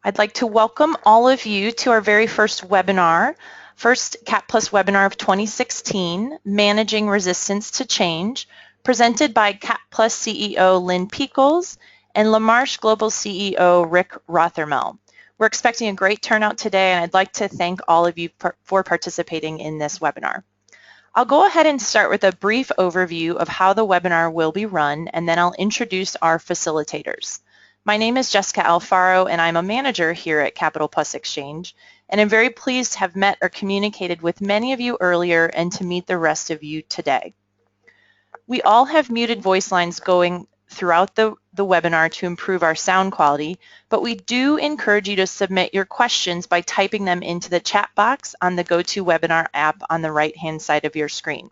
I'd like to welcome all of you to our very first webinar, first CapPlus webinar of 2016, Managing Resistance to Change, presented by CapPlus CEO Lynn Pikholz and LaMarsh Global CEO Rick Rothermel. We're expecting a great turnout today, and I'd like to thank all of you for participating in this webinar. I'll go ahead and start with a brief overview of how the webinar will be run, and then I'll introduce our facilitators. My name is Jessica Alfaro, and I'm a manager here at CapitalPlus Exchange, and I'm very pleased to have met or communicated with many of you earlier and to meet the rest of you today. We all have muted voice lines going throughout the webinar to improve our sound quality, but we do encourage you to submit your questions by typing them into the chat box on the GoToWebinar app on the right-hand side of your screen.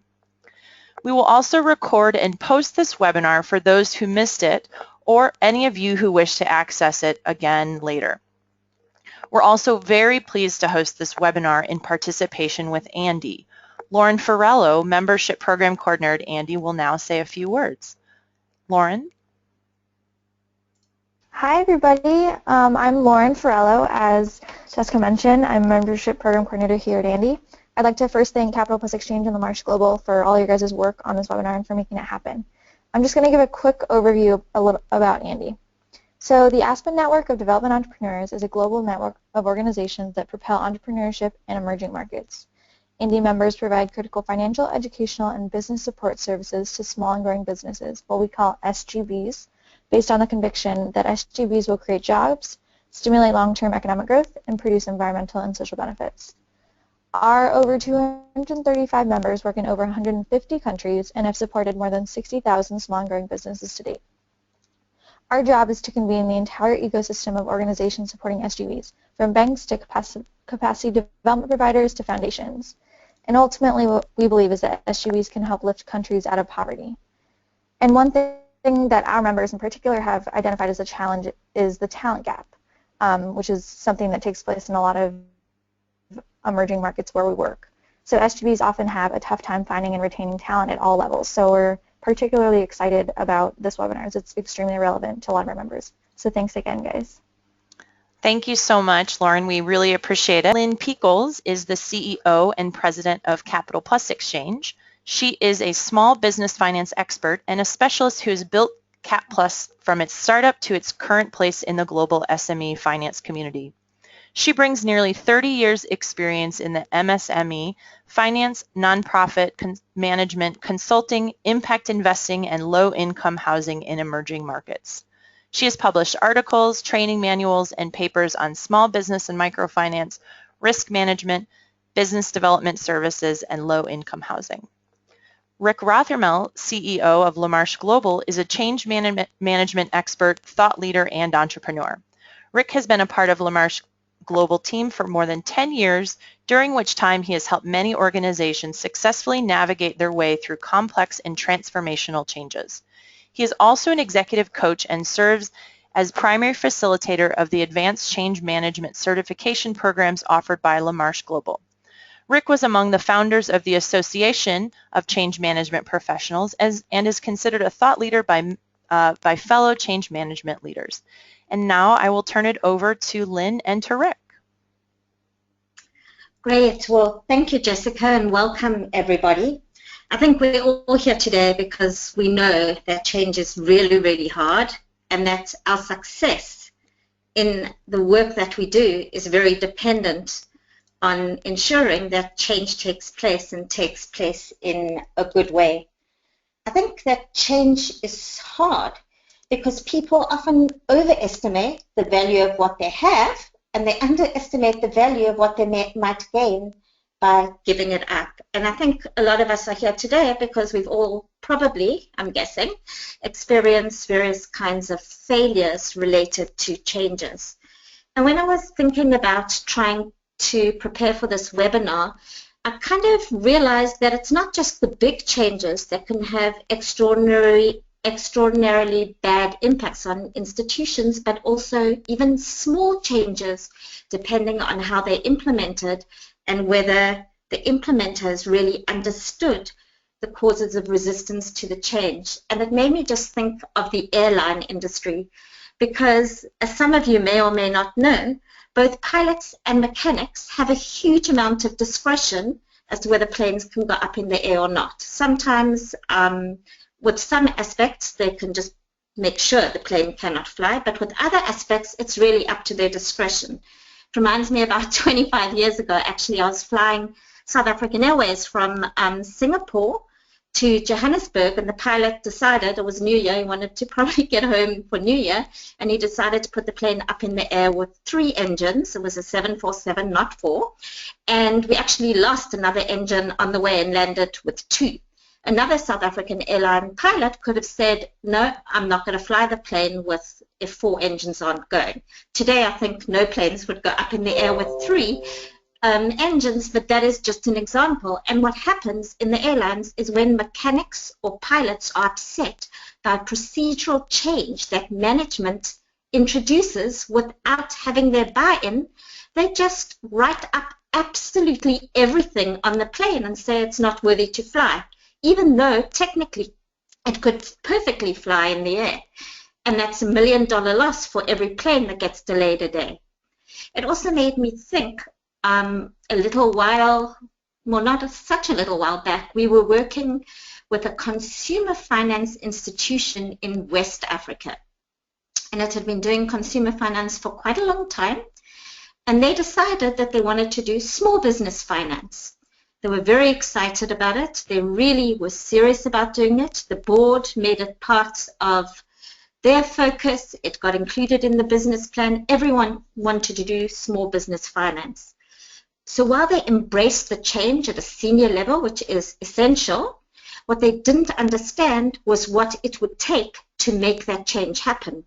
We will also record and post this webinar for those who missed it or any of you who wish to access it again later. We're also very pleased to host this webinar in participation with ANDE. Lauren Farello, Membership Program Coordinator at ANDE, will now say a few words. Lauren? Hi everybody, I'm Lauren Farello. As Jessica mentioned, I'm Membership Program Coordinator here at ANDE. I'd like to first thank CapitalPlus Exchange and LaMarsh Global for all your guys' work on this webinar and for making it happen. I'm just going to give a quick overview about ANDE. So the Aspen Network of Development Entrepreneurs is a global network of organizations that propel entrepreneurship in emerging markets. ANDE members provide critical financial, educational, and business support services to small and growing businesses, what we call SGBs, based on the conviction that SGBs will create jobs, stimulate long-term economic growth, and produce environmental and social benefits. Our over 235 members work in over 150 countries and have supported more than 60,000 small and growing businesses to date. Our job is to convene the entire ecosystem of organizations supporting SGBs, from banks to capacity development providers to foundations. And ultimately, what we believe is that SGBs can help lift countries out of poverty. And one thing that our members in particular have identified as a challenge is the talent gap, which is something that takes place in a lot of emerging markets where we work. So SGBs often have a tough time finding and retaining talent at all levels. So we're particularly excited about this webinar as it's extremely relevant to a lot of our members. So thanks again, guys. Thank you so much, Lauren. We really appreciate it. Lynn Pikholz is the CEO and President of CapitalPlus Exchange. She is a small business finance expert and a specialist who has built CapPlus from its startup to its current place in the global SME finance community. She brings nearly 30 years experience in the MSME, finance, nonprofit management, consulting, impact investing, and low-income housing in emerging markets. She has published articles, training manuals, and papers on small business and microfinance, risk management, business development services, and low-income housing. Rick Rothermel, CEO of LaMarsh Global, is a change management expert, thought leader, and entrepreneur. Rick has been a part of LaMarsh Global team for more than 10 years, during which time he has helped many organizations successfully navigate their way through complex and transformational changes. He is also an executive coach and serves as primary facilitator of the Advanced Change Management certification programs offered by LaMarsh Global. Rick was among the founders of the Association of Change Management Professionals and is considered a thought leader by fellow change management leaders. And now I will turn it over to Lynn and to Rick. Great. Well, thank you, Jessica, and welcome, everybody. I think we're all here today because we know that change is really, really hard, and that our success in the work that we do is very dependent on ensuring that change takes place and takes place in a good way. I think that change is hard because people often overestimate the value of what they have and they underestimate the value of what they might gain by giving it up. And I think a lot of us are here today because we've all probably, I'm guessing, experienced various kinds of failures related to changes. And when I was thinking about trying to prepare for this webinar, I kind of realized that it's not just the big changes that can have extraordinarily bad impacts on institutions, but also even small changes depending on how they're implemented and whether the implementers really understood the causes of resistance to the change. And it made me just think of the airline industry, because, as some of you may or may not know, both pilots and mechanics have a huge amount of discretion as to whether planes can go up in the air or not. Sometimes, with some aspects, they can just make sure the plane cannot fly, but with other aspects, it's really up to their discretion. It reminds me about 25 years ago, actually, I was flying South African Airways from Singapore to Johannesburg, and the pilot decided, it was New Year, he wanted to probably get home for New Year, and he decided to put the plane up in the air with 3 engines. It was a 747, not 4, and we actually lost another engine on the way and landed with 2. Another South African airline pilot could have said, no, I'm not going to fly the plane with if 4 engines aren't going. Today, I think no planes would go up in the air with 3 engines, but that is just an example. And what happens in the airlines is when mechanics or pilots are upset by procedural change that management introduces without having their buy-in, they just write up absolutely everything on the plane and say it's not worthy to fly, even though technically it could perfectly fly in the air. And that's $1 million loss for every plane that gets delayed a day. It also made me think, a little while, well, not such a little while back, we were working with a consumer finance institution in West Africa. And it had been doing consumer finance for quite a long time. And they decided that they wanted to do small business finance. They were very excited about it. They really were serious about doing it. The board made it part of their focus. It got included in the business plan. Everyone wanted to do small business finance. So while they embraced the change at a senior level, which is essential, what they didn't understand was what it would take to make that change happen.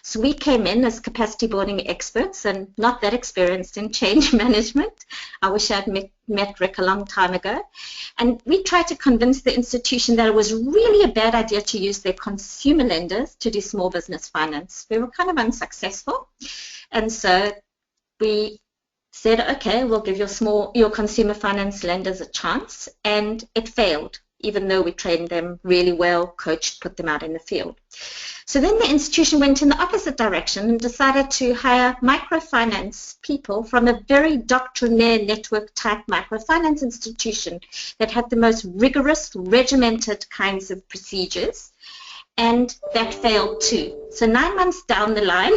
So we came in as capacity building experts and not that experienced in change management. I wish I'd met Rick a long time ago. And we tried to convince the institution that it was really a bad idea to use their consumer lenders to do small business finance. We were kind of unsuccessful. And so we said, okay, we'll give your consumer finance lenders a chance, and it failed, even though we trained them really well, coached, put them out in the field. So then the institution went in the opposite direction and decided to hire microfinance people from a very doctrinaire network type microfinance institution that had the most rigorous, regimented kinds of procedures, and that failed too. So 9 months down the line,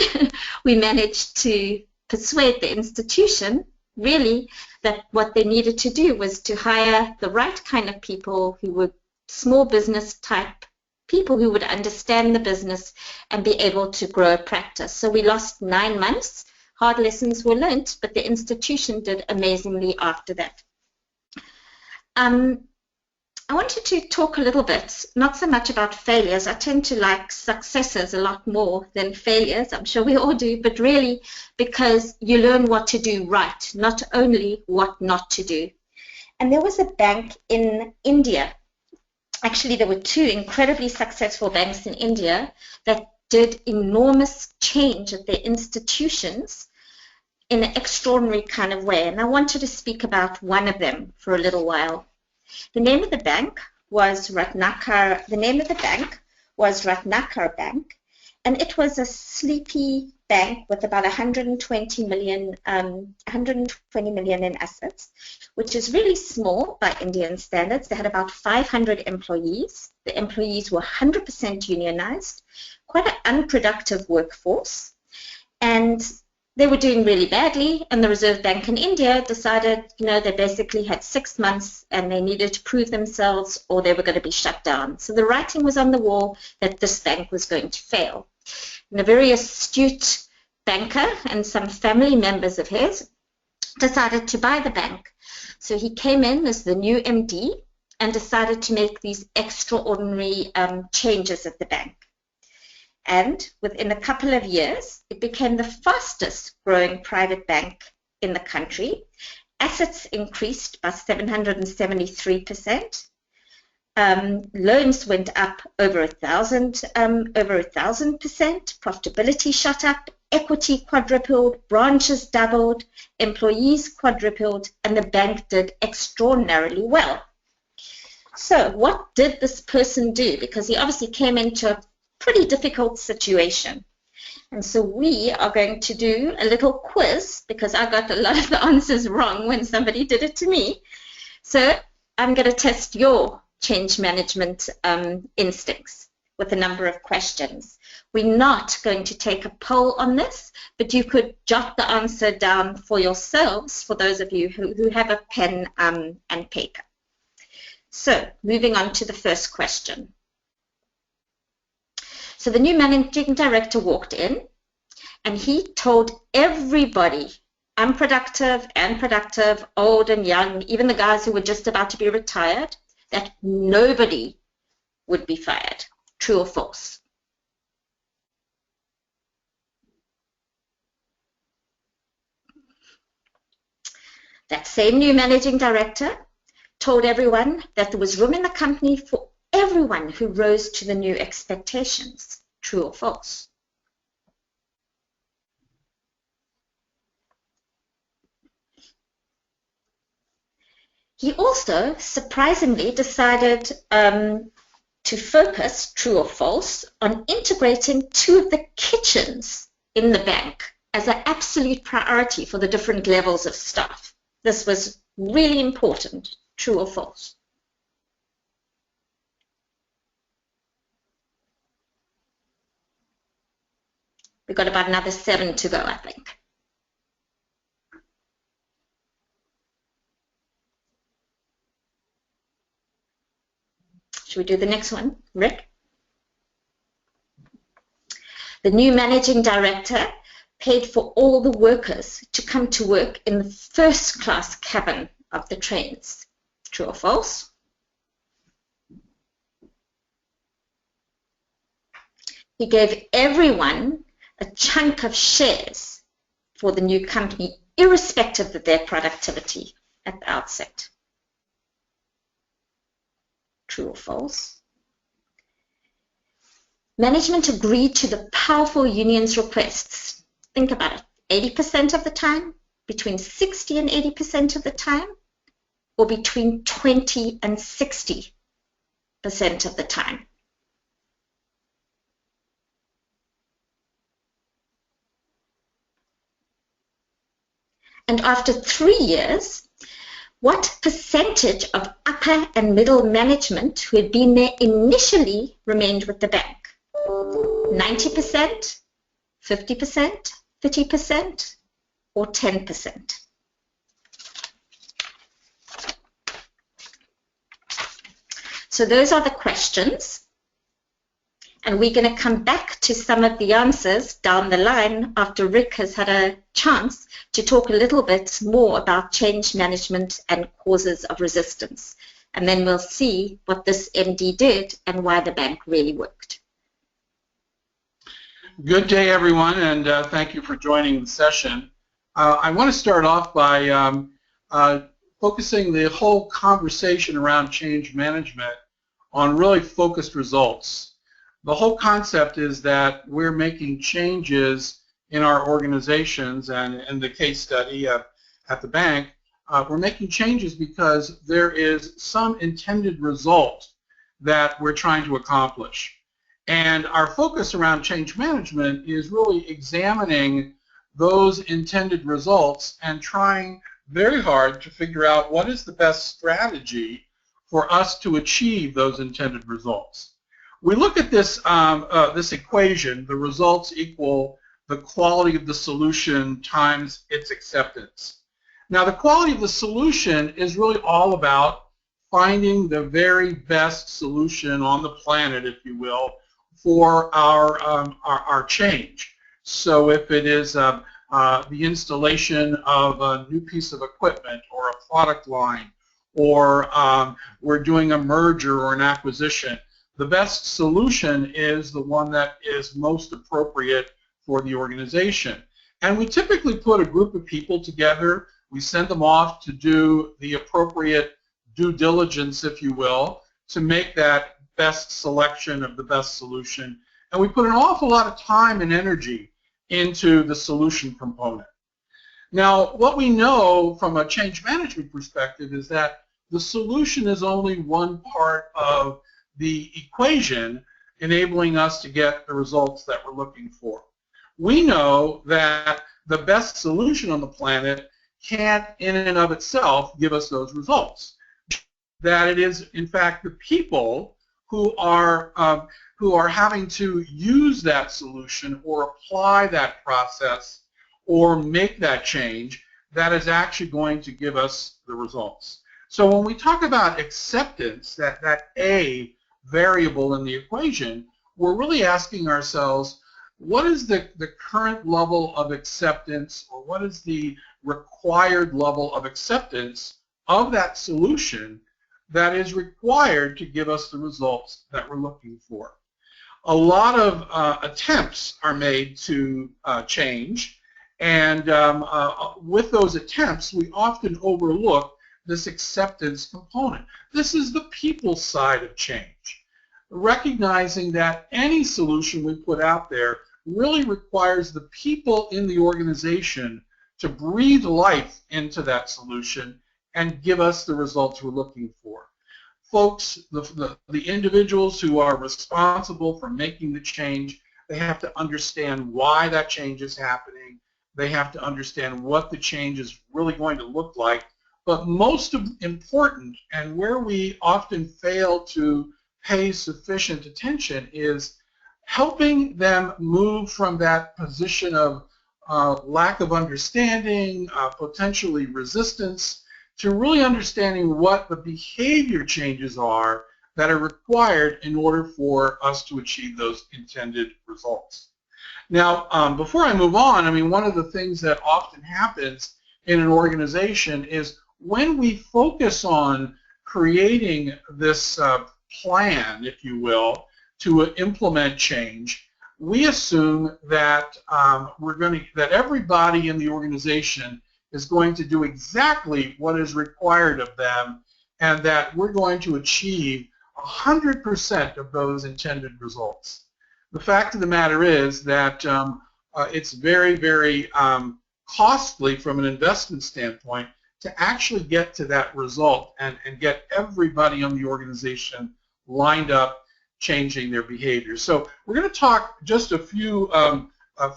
we managed to persuade the institution really that what they needed to do was to hire the right kind of people who were small business type people who would understand the business and be able to grow a practice. So we lost 9 months. Hard lessons were learnt, but the institution did amazingly after that. I wanted to talk a little bit, not so much about failures. I tend to like successes a lot more than failures. I'm sure we all do, but really because you learn what to do right, not only what not to do. And there was a bank in India. Actually, there were 2 incredibly successful banks in India that did enormous change at their institutions in an extraordinary kind of way. And I wanted to speak about one of them for a little while. The name of the bank was Ratnakar. The name of the bank was Ratnakar Bank, and it was a sleepy bank with about 120 million in assets, which is really small by Indian standards. They had about 500 employees. The employees were 100% unionized, quite an unproductive workforce, and they were doing really badly, and the Reserve Bank in India decided, they basically had 6 months and they needed to prove themselves or they were going to be shut down. So the writing was on the wall that this bank was going to fail. And a very astute banker and some family members of his decided to buy the bank. So he came in as the new MD and decided to make these extraordinary changes at the bank. And within a couple of years, it became the fastest growing private bank in the country. Assets increased by 773%. Loans went up over 1,000%. Profitability shot up. Equity quadrupled. Branches doubled. Employees quadrupled. And the bank did extraordinarily well. So what did this person do? Because he obviously came into a pretty difficult situation. And so we are going to do a little quiz because I got a lot of the answers wrong when somebody did it to me. So I'm going to test your change management instincts with a number of questions. We're not going to take a poll on this, but you could jot the answer down for yourselves, for those of you who have a pen and paper. So moving on to the first question. So the new managing director walked in and he told everybody, unproductive and productive, old and young, even the guys who were just about to be retired, that nobody would be fired. True or false? That same new managing director told everyone that there was room in the company for everyone who rose to the new expectations. True or false? He also surprisingly decided to focus, true or false, on integrating 2 of the kitchens in the bank as an absolute priority for the different levels of staff. This was really important. True or false? We've got about another 7 to go, I think. Should we do the next one, Rick? The new managing director paid for all the workers to come to work in the first-class cabin of the trains. True or false? He gave everyone a chunk of shares for the new company, irrespective of their productivity at the outset. True or false? Management agreed to the powerful union's requests. Think about it, 80% of the time, between 60 and 80% of the time, or between 20 and 60% of the time. And after 3 years, what percentage of upper and middle management who had been there initially remained with the bank? 90%, 50%, 30%, or 10%? So those are the questions. And we're going to come back to some of the answers down the line after Rick has had a chance to talk a little bit more about change management and causes of resistance. And then we'll see what this MD did and why the bank really worked. Good day, everyone, and thank you for joining the session. I want to start off by focusing the whole conversation around change management on really focused results. The whole concept is that we're making changes in our organizations, and in the case study at the bank, we're making changes because there is some intended result that we're trying to accomplish. And our focus around change management is really examining those intended results and trying very hard to figure out what is the best strategy for us to achieve those intended results. We look at this, this equation, the results equal the quality of the solution times its acceptance. Now, the quality of the solution is really all about finding the very best solution on the planet, if you will, for our change. So if it is the installation of a new piece of equipment or a product line, or we're doing a merger or an acquisition, the best solution is the one that is most appropriate for the organization. And we typically put a group of people together. We send them off to do the appropriate due diligence, if you will, to make that best selection of the best solution. And we put an awful lot of time and energy into the solution component. Now, what we know from a change management perspective is that the solution is only one part of the equation enabling us to get the results that we're looking for. We know that the best solution on the planet can't in and of itself give us those results. That it is, in fact, the people who are having to use that solution or apply that process or make that change that is actually going to give us the results. So when we talk about acceptance, that A variable in the equation, we're really asking ourselves, what is the current level of acceptance, or what is the required level of acceptance of that solution that is required to give us the results that we're looking for? A lot of attempts are made to change, and with those attempts, we often overlook this acceptance component. This is the people side of change. Recognizing that any solution we put out there really requires the people in the organization to breathe life into that solution and give us the results we're looking for. Folks, the individuals who are responsible for making the change, they have to understand why that change is happening. They have to understand what the change is really going to look like. But most important, and where we often fail to pay sufficient attention, is helping them move from that position of lack of understanding, potentially resistance, to really understanding what the behavior changes are that are required in order for us to achieve those intended results. Now, before I move on, I mean, one of the things that often happens in an organization is when we focus on creating this plan, if you will, to implement change, we assume that that everybody in the organization is going to do exactly what is required of them, and that we're going to achieve 100% of those intended results. The fact of the matter is that it's very, very costly from an investment standpoint to actually get to that result and get everybody on the organization lined up changing their behavior. So we're going to talk just a few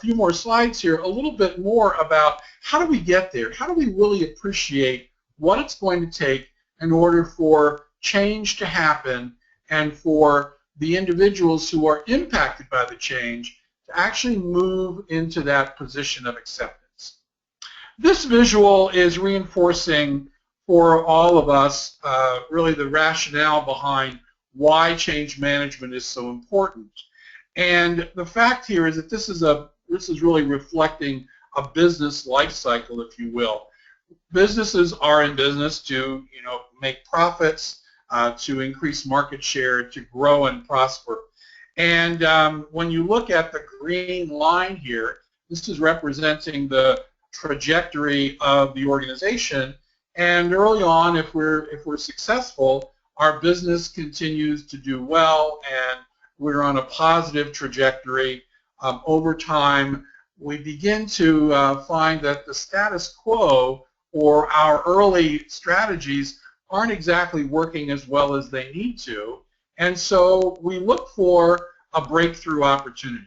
more slides here, a little bit more about how do we get there? How do we really appreciate what it's going to take in order for change to happen and for the individuals who are impacted by the change to actually move into that position of acceptance. This visual is reinforcing for all of us really the rationale behind why change management is so important. And the fact here is that this is really reflecting a business life cycle, if you will. Businesses are in business to, make profits, to increase market share, to grow and prosper. And when you look at the green line here, this is representing the trajectory of the organization. And early on, if we're successful, our business continues to do well, and we're on a positive trajectory. Over time, we begin to find that the status quo or our early strategies aren't exactly working as well as they need to, and so we look for a breakthrough opportunity.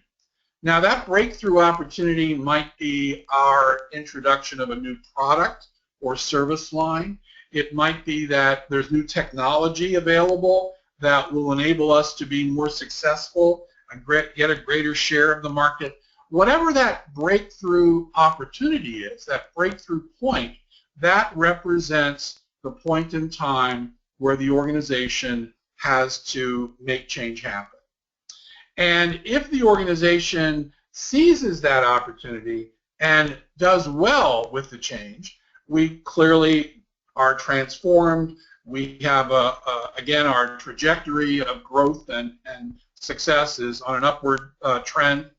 Now, that breakthrough opportunity might be our introduction of a new product or service line. It might be that there's new technology available that will enable us to be more successful and get a greater share of the market. Whatever that breakthrough opportunity is, that breakthrough point, that represents the point in time where the organization has to make change happen. And if the organization seizes that opportunity and does well with the change, we clearly are transformed. We have, again, our trajectory of growth and success is on an upward trend.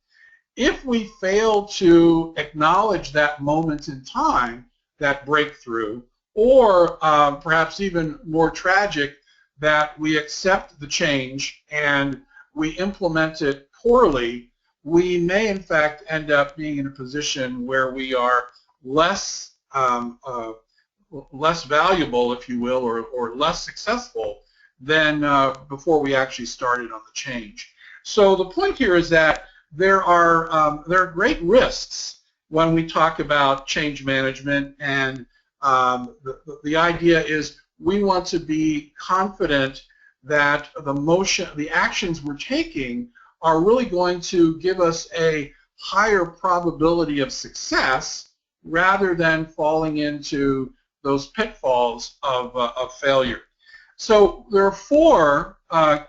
If we fail to acknowledge that moment in time, that breakthrough, or perhaps even more tragic, that we accept the change and we implement it poorly, we may in fact end up being in a position where we are less valuable, if you will, or less successful than before we actually started on the change. So the point here is that there are great risks when we talk about change management, and the idea is we want to be confident that the actions we're taking are really going to give us a higher probability of success rather than falling into those pitfalls of failure. So there are four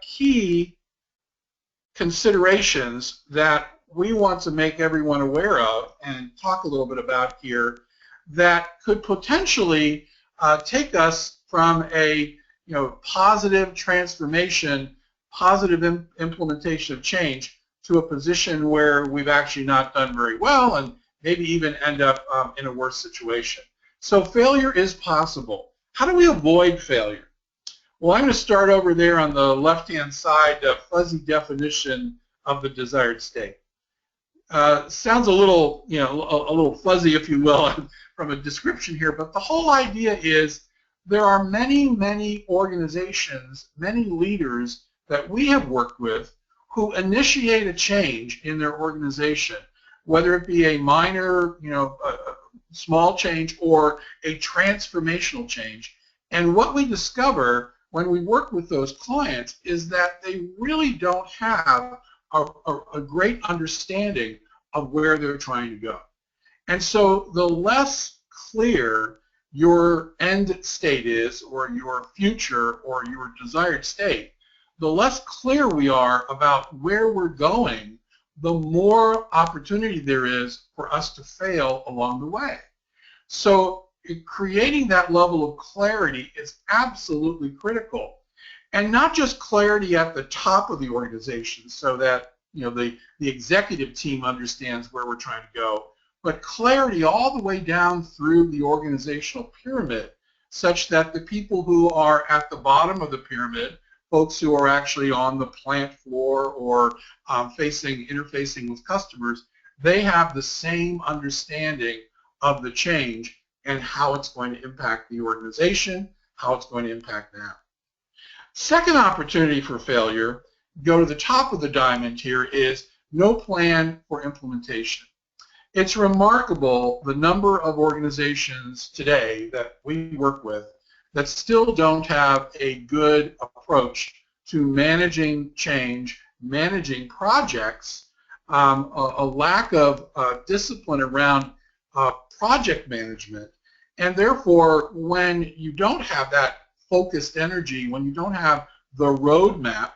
key considerations that we want to make everyone aware of and talk a little bit about here that could potentially take us from a positive transformation, positive implementation of change to a position where we've actually not done very well and maybe even end up in a worse situation. So failure is possible. How do we avoid failure? Well, I'm going to start over there on the left-hand side, a fuzzy definition of the desired state. Sounds a little, a little fuzzy, if you will, from a description here, but the whole idea is there are many, many organizations, many leaders that we have worked with who initiate a change in their organization, whether it be a minor, a small change or a transformational change. And what we discover when we work with those clients is that they really don't have a great understanding of where they're trying to go. And so the less clear your end state is, or your future, or your desired state, the less clear we are about where we're going, the more opportunity there is for us to fail along the way. So creating that level of clarity is absolutely critical. And not just clarity at the top of the organization so that the executive team understands where we're trying to go, but clarity all the way down through the organizational pyramid such that the people who are at the bottom of the pyramid, folks who are actually on the plant floor or interfacing with customers, they have the same understanding of the change and how it's going to impact the organization, how it's going to impact them. Second opportunity for failure, go to the top of the diamond here, is no plan for implementation. It's remarkable the number of organizations today that we work with that still don't have a good approach to managing change, managing projects, a lack of discipline around project management, and therefore when you don't have that focused energy, when you don't have the roadmap,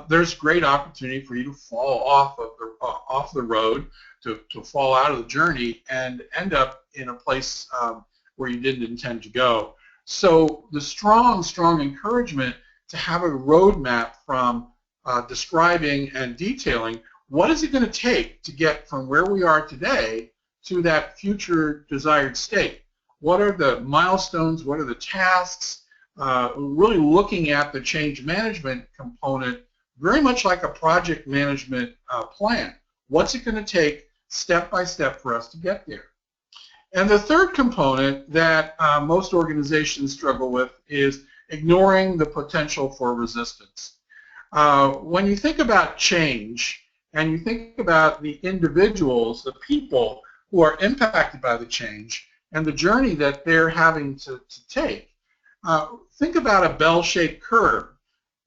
there's great opportunity for you to fall off the road, to fall out of the journey and end up in a place where you didn't intend to go. So the strong encouragement to have a roadmap from describing and detailing what is it going to take to get from where we are today to that future desired state. What are the milestones? What are the tasks? Really looking at the change management component very much like a project management plan. What's it going to take step by step for us to get there? And the third component that most organizations struggle with is ignoring the potential for resistance. When you think about change and you think about the individuals, the people who are impacted by the change and the journey that they're having to take, think about a bell-shaped curve.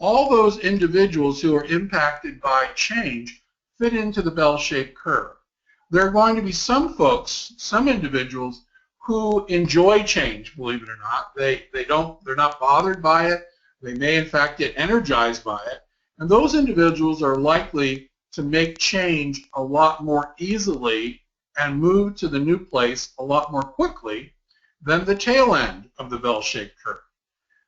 All those individuals who are impacted by change fit into the bell-shaped curve. There are going to be some folks, some individuals who enjoy change, believe it or not. They're not bothered by it. They may in fact get energized by it. And those individuals are likely to make change a lot more easily and move to the new place a lot more quickly than the tail end of the bell-shaped curve.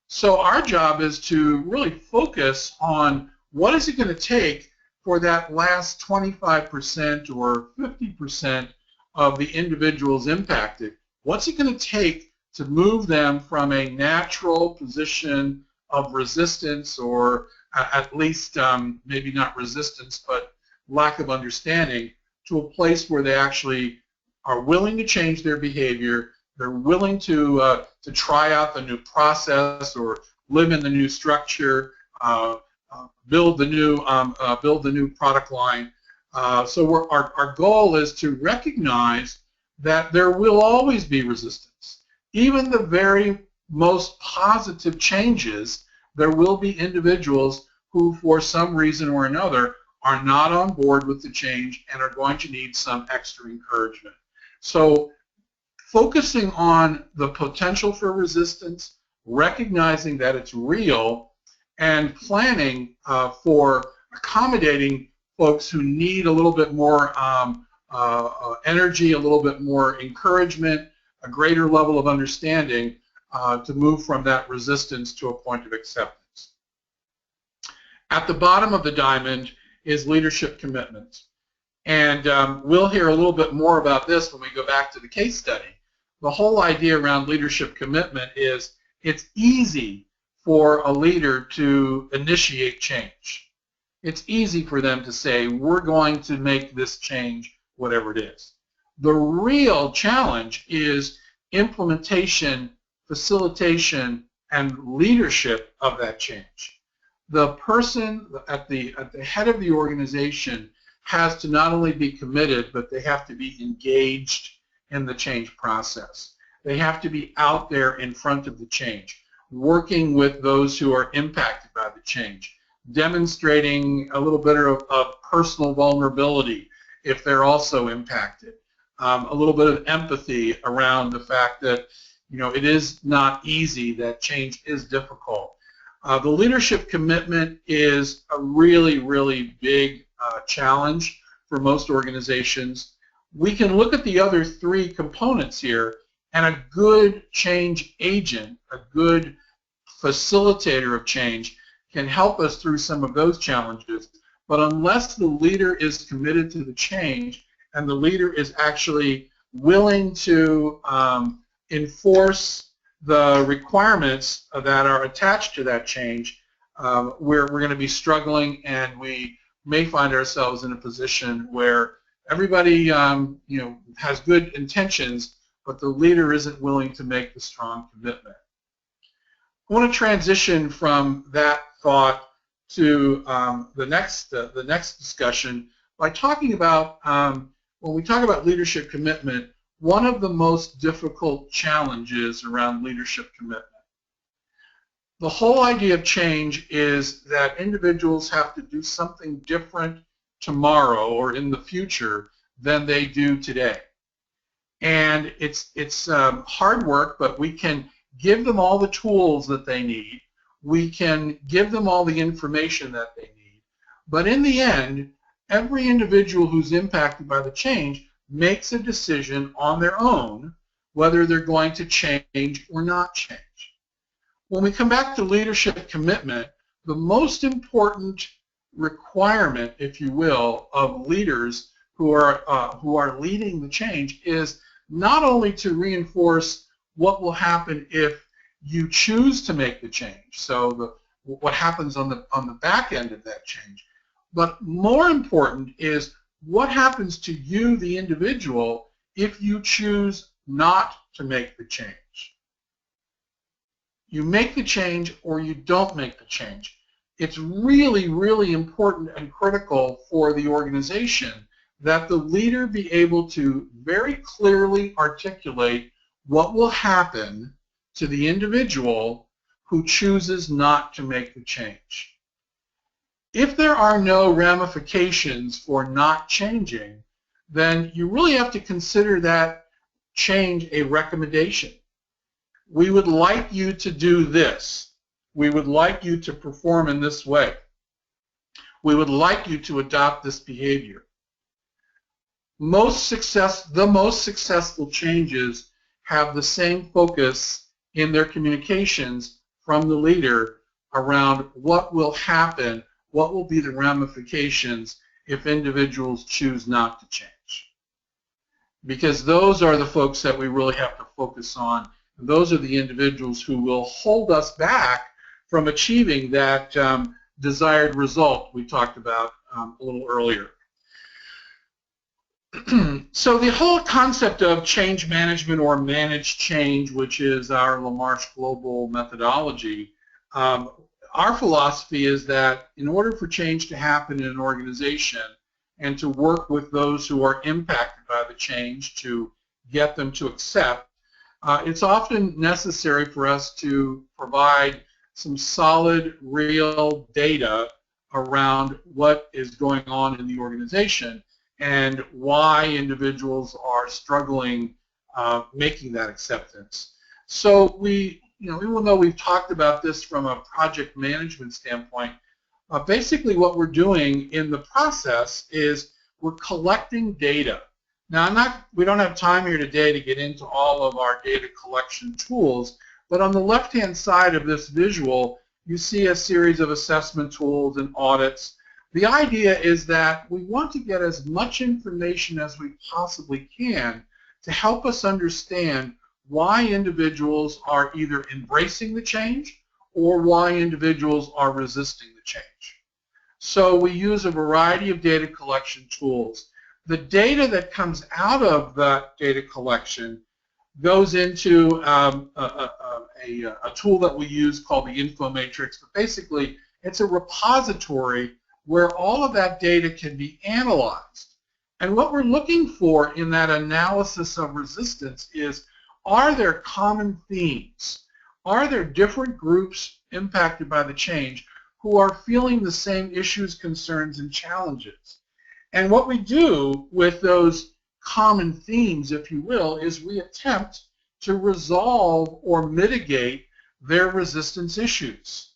So our job is to really focus on what is it going to take for that last 25% or 50% of the individuals impacted. What's it going to take to move them from a natural position of resistance, or at least maybe not resistance, but lack of understanding, to a place where they actually are willing to change their behavior, they're willing to try out the new process or live in the new structure, build the new product line, So our goal is to recognize that there will always be resistance. Even the very most positive changes, there will be individuals who, for some reason or another, are not on board with the change and are going to need some extra encouragement. So focusing on the potential for resistance, recognizing that it's real, and planning for accommodating folks who need a little bit more energy, a little bit more encouragement, a greater level of understanding to move from that resistance to a point of acceptance. At the bottom of the diamond is leadership commitment. And we'll hear a little bit more about this when we go back to the case study. The whole idea around leadership commitment is it's easy for a leader to initiate change. It's easy for them to say, we're going to make this change, whatever it is. The real challenge is implementation, facilitation, and leadership of that change. The person at the head of the organization has to not only be committed, but they have to be engaged in the change process. They have to be out there in front of the change, working with those who are impacted by the change, demonstrating a little bit of personal vulnerability if they're also impacted, a little bit of empathy around the fact that, you know, it is not easy, that change is difficult. The leadership commitment is a really, really big challenge for most organizations. We can look at the other three components here, and a good change agent, a good facilitator of change, can help us through some of those challenges. But unless the leader is committed to the change and the leader is actually willing to enforce the requirements that are attached to that change, we're going to be struggling, and we may find ourselves in a position where everybody you know, has good intentions, but the leader isn't willing to make the strong commitment. I want to transition from that thought to the next discussion by talking about, when we talk about leadership commitment, one of the most difficult challenges around leadership commitment. The whole idea of change is that individuals have to do something different tomorrow or in the future than they do today. And it's hard work, but we can give them all the tools that they need. We can give them all the information that they need. But in the end, every individual who's impacted by the change makes a decision on their own whether they're going to change or not change. When we come back to leadership commitment, the most important requirement, if you will, of leaders who are leading the change is not only to reinforce what will happen if you choose to make the change, so what happens on the back end of that change, but more important is what happens to you, the individual, if you choose not to make the change. You make the change or you don't make the change. It's really, really important and critical for the organization that the leader be able to very clearly articulate what will happen to the individual who chooses not to make the change. If there are no ramifications for not changing, then you really have to consider that change a recommendation. We would like you to do this. We would like you to perform in this way. We would like you to adopt this behavior. The most successful changes have the same focus in their communications from the leader around what will happen, what will be the ramifications if individuals choose not to change. Because those are the folks that we really have to focus on. And those are the individuals who will hold us back from achieving that desired result we talked about a little earlier. So the whole concept of change management or managed change, which is our LaMarsh global methodology, our philosophy is that in order for change to happen in an organization, and to work with those who are impacted by the change to get them to accept, it's often necessary for us to provide some solid, real data around what is going on in the organization and why individuals are struggling making that acceptance. So even though we've talked about this from a project management standpoint, basically what we're doing in the process is we're collecting data. Now, we don't have time here today to get into all of our data collection tools, but on the left-hand side of this visual, you see a series of assessment tools and audits. The idea is that we want to get as much information as we possibly can to help us understand why individuals are either embracing the change or why individuals are resisting the change. So we use a variety of data collection tools. The data that comes out of that data collection goes into a tool that we use called the info matrix, but basically it's a repository where all of that data can be analyzed. And what we're looking for in that analysis of resistance is, are there common themes? Are there different groups impacted by the change who are feeling the same issues, concerns, and challenges? And what we do with those common themes, if you will, is we attempt to resolve or mitigate their resistance issues.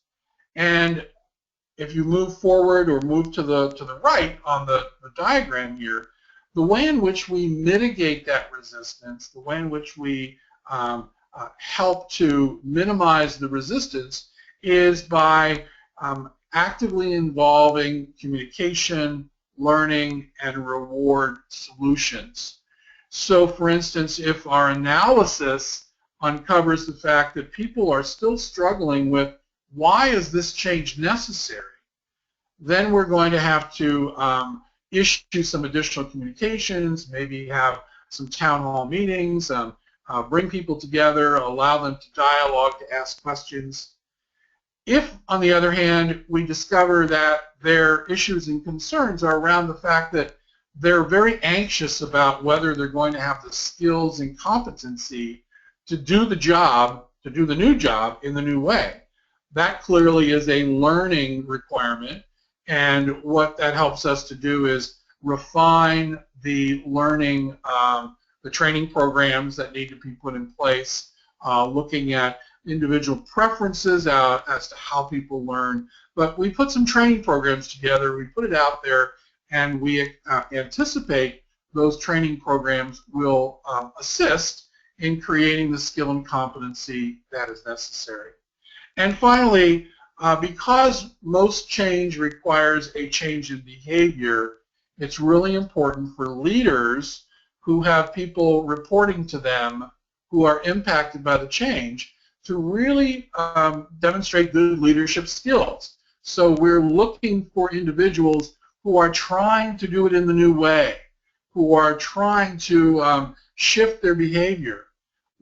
And if you move forward or move to the right on the diagram here, the way in which we mitigate that resistance, the way in which we help to minimize the resistance is by actively involving communication, learning, and reward solutions. So, for instance, if our analysis uncovers the fact that people are still struggling with why is this change necessary, then we're going to have to issue some additional communications, maybe have some town hall meetings, bring people together, allow them to dialogue, to ask questions. If, on the other hand, we discover that their issues and concerns are around the fact that they're very anxious about whether they're going to have the skills and competency to do the job, to do the new job in the new way, that clearly is a learning requirement. And what that helps us to do is refine the learning, the training programs that need to be put in place, looking at individual preferences as to how people learn. But we put some training programs together, we put it out there, and we anticipate those training programs will assist in creating the skill and competency that is necessary. And finally, because most change requires a change in behavior, it's really important for leaders who have people reporting to them who are impacted by the change to really demonstrate good leadership skills. So we're looking for individuals who are trying to do it in the new way, who are trying to shift their behavior.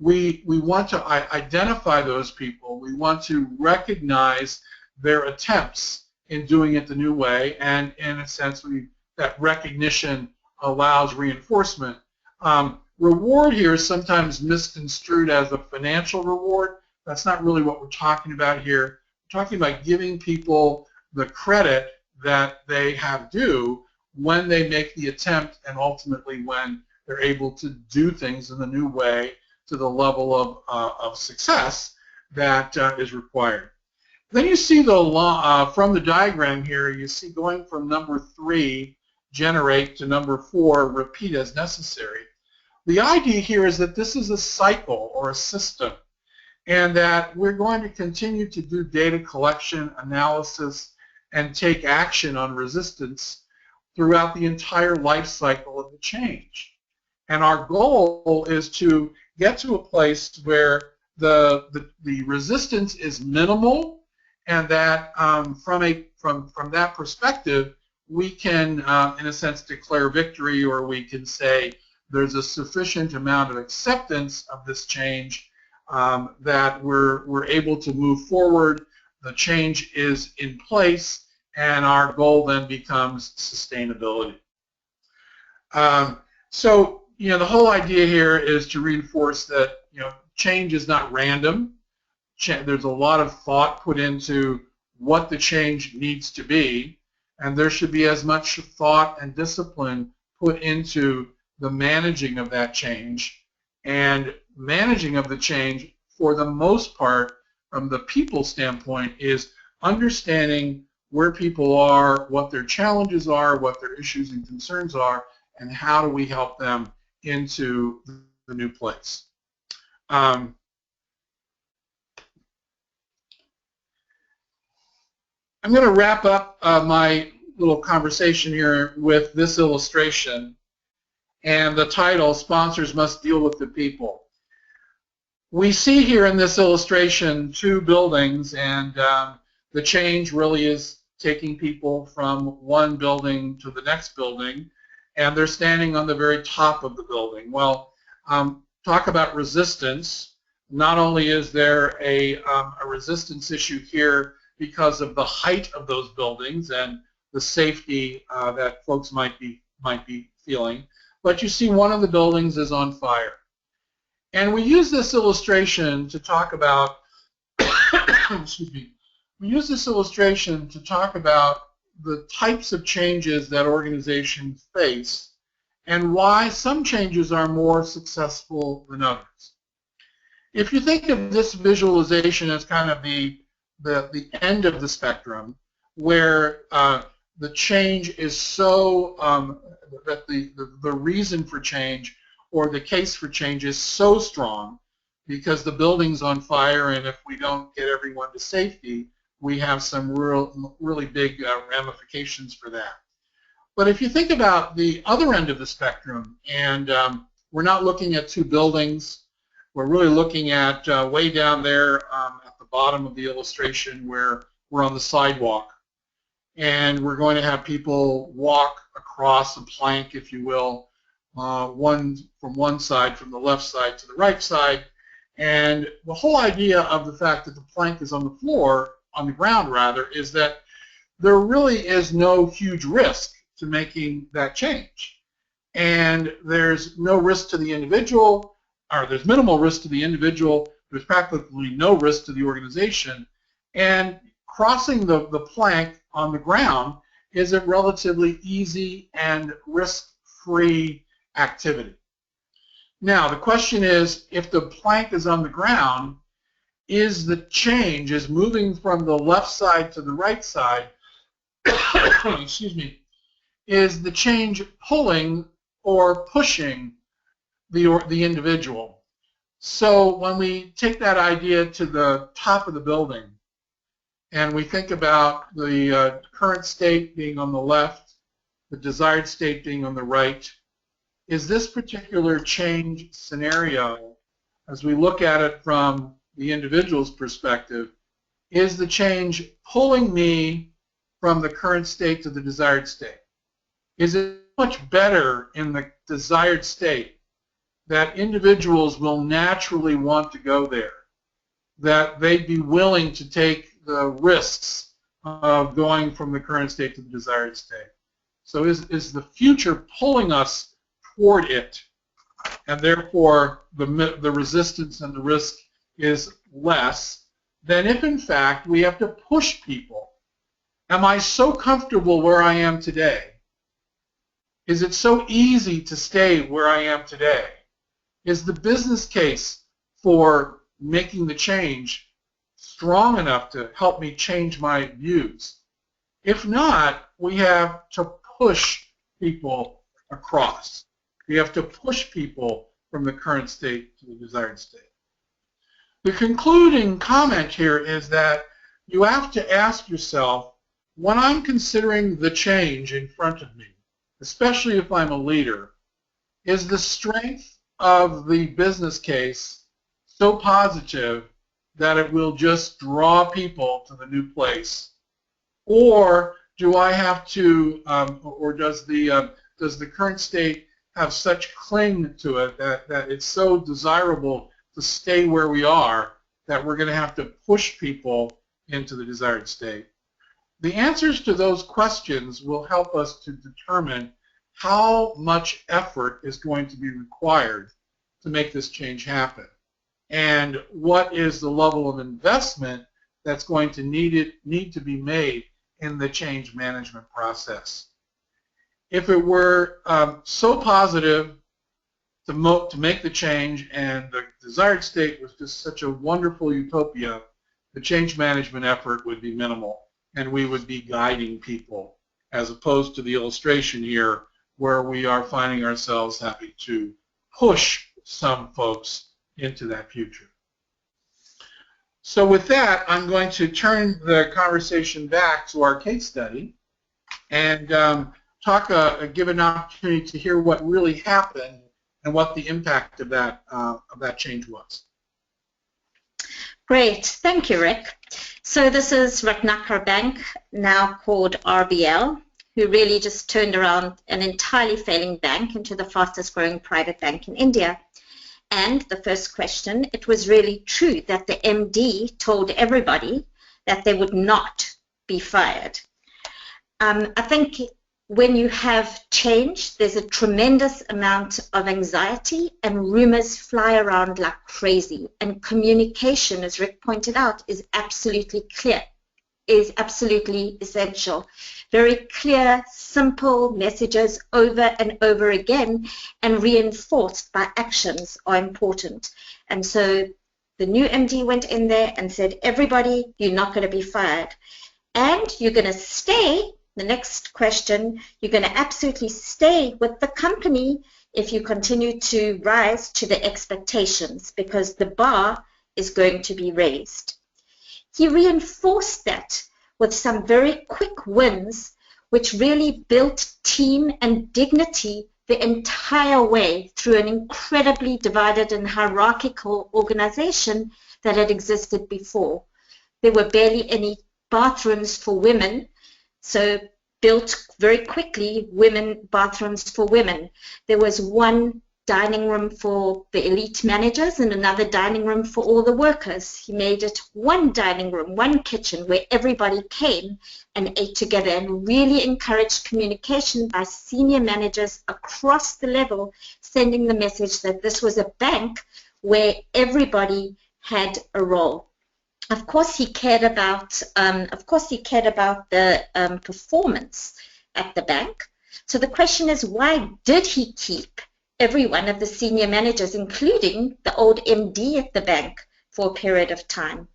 We want to identify those people. We want to recognize their attempts in doing it the new way, and in a sense, that recognition allows reinforcement. Reward here is sometimes misconstrued as a financial reward. That's not really what we're talking about here. We're talking about giving people the credit that they have due when they make the attempt and ultimately when they're able to do things in the new way to the level of success that is required. Then you see from the diagram here, you see going from number 3, generate, to number 4, repeat as necessary. The idea here is that this is a cycle or a system, and that we're going to continue to do data collection, analysis, and take action on resistance throughout the entire life cycle of the change. And our goal is to get to a place where the resistance is minimal, and that from that perspective, we can, in a sense, declare victory, or we can say there's a sufficient amount of acceptance of this change that we're able to move forward. The change is in place, and our goal then becomes sustainability. So, the whole idea here is to reinforce that, change is not random. There's a lot of thought put into what the change needs to be, and there should be as much thought and discipline put into the managing of that change. And managing of the change, for the most part, from the people standpoint, is understanding where people are, what their challenges are, what their issues and concerns are, and how do we help them into the new place. I'm going to wrap up my little conversation here with this illustration and the title, Sponsors Must Deal with the People. We see here in this illustration two buildings, and the change really is taking people from one building to the next building, and they're standing on the very top of the building. Well, talk about resistance. Not only is there a resistance issue here because of the height of those buildings and the safety that folks might be feeling, but you see one of the buildings is on fire. And we use this illustration to talk about excuse me. We use this illustration to talk about the types of changes that organizations face and why some changes are more successful than others. If you think of this visualization as kind of the end of the spectrum, where the change is so that the reason for change or the case for change is so strong because the building's on fire, and if we don't get everyone to safety, we have some really big ramifications for that. But if you think about the other end of the spectrum, and we're not looking at two buildings, we're really looking at way down there at the bottom of the illustration where we're on the sidewalk, and we're going to have people walk across a plank, if you will, one from one side, from the left side to the right side. And the whole idea of the fact that the plank is on the floor, on the ground rather, is that there really is no huge risk to making that change. And there's no risk to the individual, or there's minimal risk to the individual, there's practically no risk to the organization. And crossing the plank on the ground is a relatively easy and risk-free activity. Now, the question is, if the plank is on the ground, is the change, is moving from the left side to the right side, excuse me, is the change pulling or pushing the individual? So when we take that idea to the top of the building and we think about the current state being on the left, the desired state being on the right, is this particular change scenario, as we look at it from the individual's perspective, is the change pulling me from the current state to the desired state? Is it much better in the desired state that individuals will naturally want to go there, that they'd be willing to take the risks of going from the current state to the desired state? So is the future pulling us toward it, and therefore the resistance and the risk is less than if in fact we have to push people? Am I so comfortable where I am today? Is it so easy to stay where I am today? Is the business case for making the change strong enough to help me change my views? If not, we have to push people across. We have to push people from the current state to the desired state. The concluding comment here is that you have to ask yourself, when I'm considering the change in front of me, especially if I'm a leader, is the strength of the business case so positive that it will just draw people to the new place? Or do I have to, or does the current state have such cling to it that it's so desirable to stay where we are that we're going to have to push people into the desired state? The answers to those questions will help us to determine how much effort is going to be required to make this change happen, and what is the level of investment that's going to need to be made in the change management process. If it were so positive to make the change and the desired state was just such a wonderful utopia, the change management effort would be minimal, and we would be guiding people, as opposed to the illustration here where we are finding ourselves having to push some folks into that future. So with that, I'm going to turn the conversation back to our case study and give an opportunity to hear what really happened and what the impact of that change was. Great, thank you, Rick. So this is Ratnakar Bank, now called RBL, who really just turned around an entirely failing bank into the fastest growing private bank in India. And the first question, it was really true that the MD told everybody that they would not be fired. I think when you have change, there's a tremendous amount of anxiety and rumors fly around like crazy. And communication, as Rick pointed out, is absolutely essential. Very clear, simple messages over and over again and reinforced by actions are important. And so the new MD went in there and said, everybody, you're not going to be fired. And you're going to stay, the next question, you're going to absolutely stay with the company if you continue to rise to the expectations, because the bar is going to be raised. He reinforced that with some very quick wins, which really built team and dignity the entire way through an incredibly divided and hierarchical organization that had existed before. There were barely any bathrooms for women, so built very quickly bathrooms for women. There was one dining room for the elite managers and another dining room for all the workers. He made it one dining room, one kitchen where everybody came and ate together, and really encouraged communication by senior managers across the level, sending the message that this was a bank where everybody had a role. Of course, he cared about the performance at the bank. So the question is, why did he keep every one of the senior managers, including the old MD at the bank, for a period of time?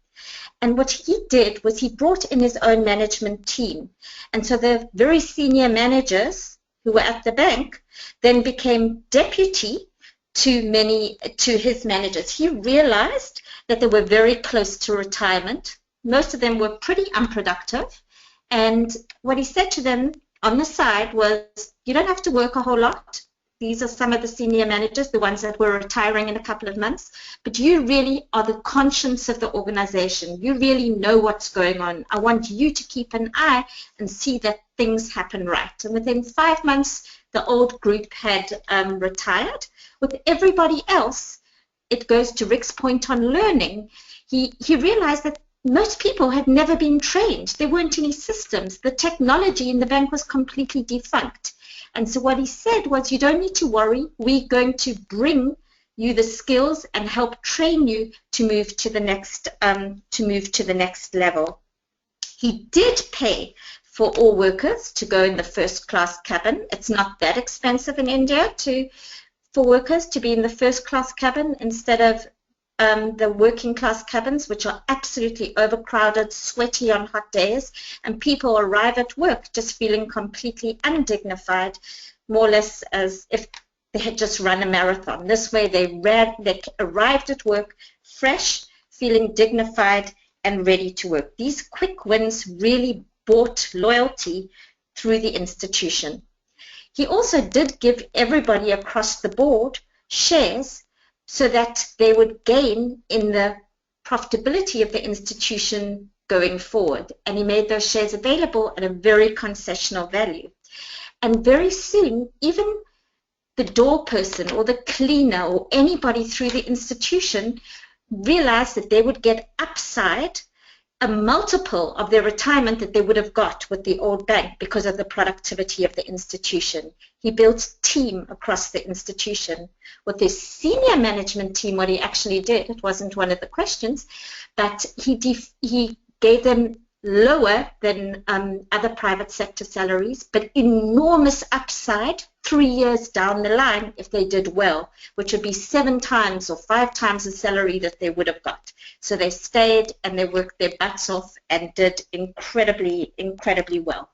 And what he did was he brought in his own management team. And so the very senior managers who were at the bank then became deputy to his managers. He realized that they were very close to retirement. Most of them were pretty unproductive. And what he said to them on the side was, you don't have to work a whole lot. These are some of the senior managers, the ones that were retiring in a couple of months. But you really are the conscience of the organization. You really know what's going on. I want you to keep an eye and see that things happen right. And within 5 months, the old group had retired. With everybody else, it goes to Rick's point on learning. He realized that most people had never been trained. There weren't any systems. The technology in the bank was completely defunct. And so what he said was, you don't need to worry. We're going to bring you the skills and help train you to move to the next level. He did pay for all workers to go in the first class cabin. It's not that expensive in India for workers to be in the first class cabin instead of the working class cabins, which are absolutely overcrowded, sweaty on hot days, and people arrive at work just feeling completely undignified, more or less as if they had just run a marathon. This way they arrived at work fresh, feeling dignified and ready to work. These quick wins really bought loyalty through the institution. He also did give everybody across the board shares so that they would gain in the profitability of the institution going forward. And he made those shares available at a very concessional value. And very soon, even the door person or the cleaner or anybody through the institution realized that they would get upside a multiple of their retirement that they would have got with the old bank because of the productivity of the institution. He built team across the institution. With his senior management team, what he actually did, it wasn't one of the questions, but he gave them lower than other private sector salaries, but enormous upside 3 years down the line if they did well, which would be 7 times or 5 times the salary that they would have got. So they stayed and they worked their butts off and did incredibly, incredibly well.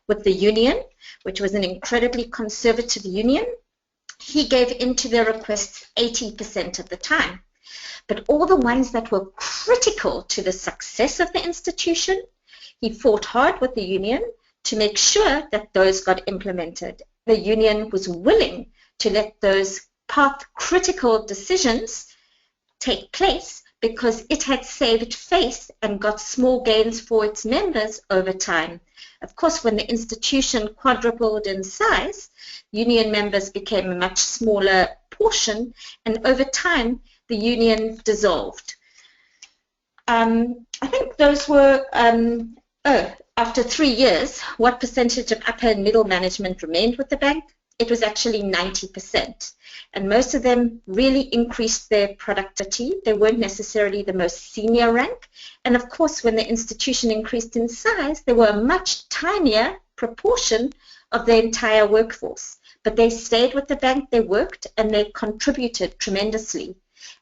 With the union, which was an incredibly conservative union, he gave in to their requests 80% of the time. But all the ones that were critical to the success of the institution, he fought hard with the union to make sure that those got implemented. The union was willing to let those path-critical decisions take place because it had saved face and got small gains for its members over time. Of course, when the institution quadrupled in size, union members became a much smaller portion, and over time, the union dissolved. I think those were, after 3 years, what percentage of upper and middle management remained with the bank? It was actually 90%. And most of them really increased their productivity. They weren't necessarily the most senior rank. And of course, when the institution increased in size, they were a much tinier proportion of the entire workforce. But they stayed with the bank, they worked, and they contributed tremendously.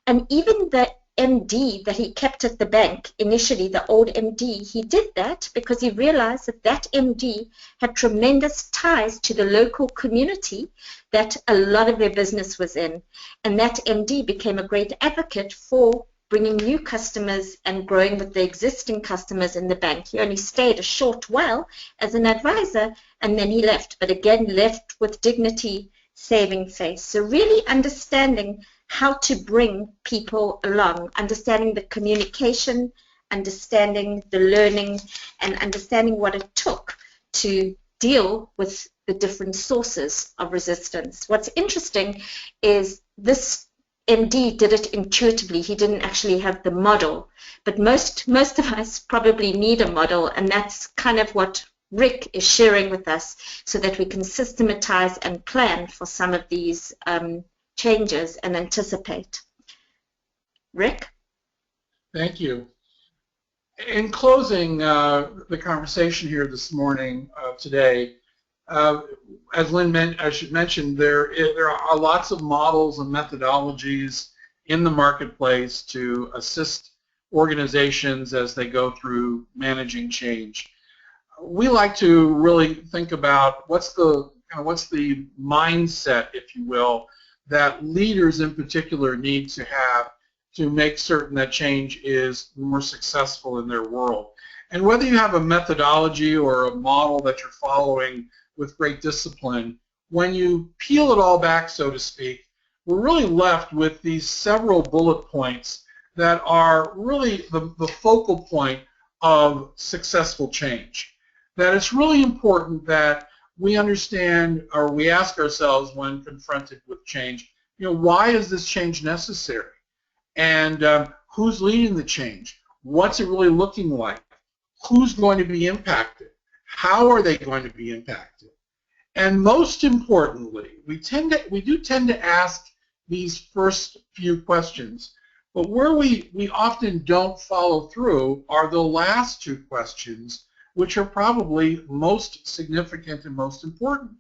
And even the MD that he kept at the bank, initially the old MD, he did that because he realized that that MD had tremendous ties to the local community that a lot of their business was in. And that MD became a great advocate for bringing new customers and growing with the existing customers in the bank. He only stayed a short while as an advisor and then he left, but again left with dignity, saving face. So really understanding how to bring people along, understanding the communication, understanding the learning, and understanding what it took to deal with the different sources of resistance. What's interesting is this MD did it intuitively. He didn't actually have the model, but most of us probably need a model, and that's kind of what Rick is sharing with us so that we can systematize and plan for some of these changes and anticipate. Rick? Thank you. In closing the conversation here this morning, today, as Lynn mentioned, there are lots of models and methodologies in the marketplace to assist organizations as they go through managing change. We like to really think about what's the mindset, if you will, that leaders in particular need to have to make certain that change is more successful in their world. And whether you have a methodology or a model that you're following with great discipline, when you peel it all back, so to speak, we're really left with these several bullet points that are really the focal point of successful change. That it's really important that we understand, or we ask ourselves when confronted with change, why is this change necessary? And who's leading the change? What's it really looking like? Who's going to be impacted? How are they going to be impacted? And most importantly, we do tend to ask these first few questions, but where we often don't follow through are the last 2 questions, which are probably most significant and most important.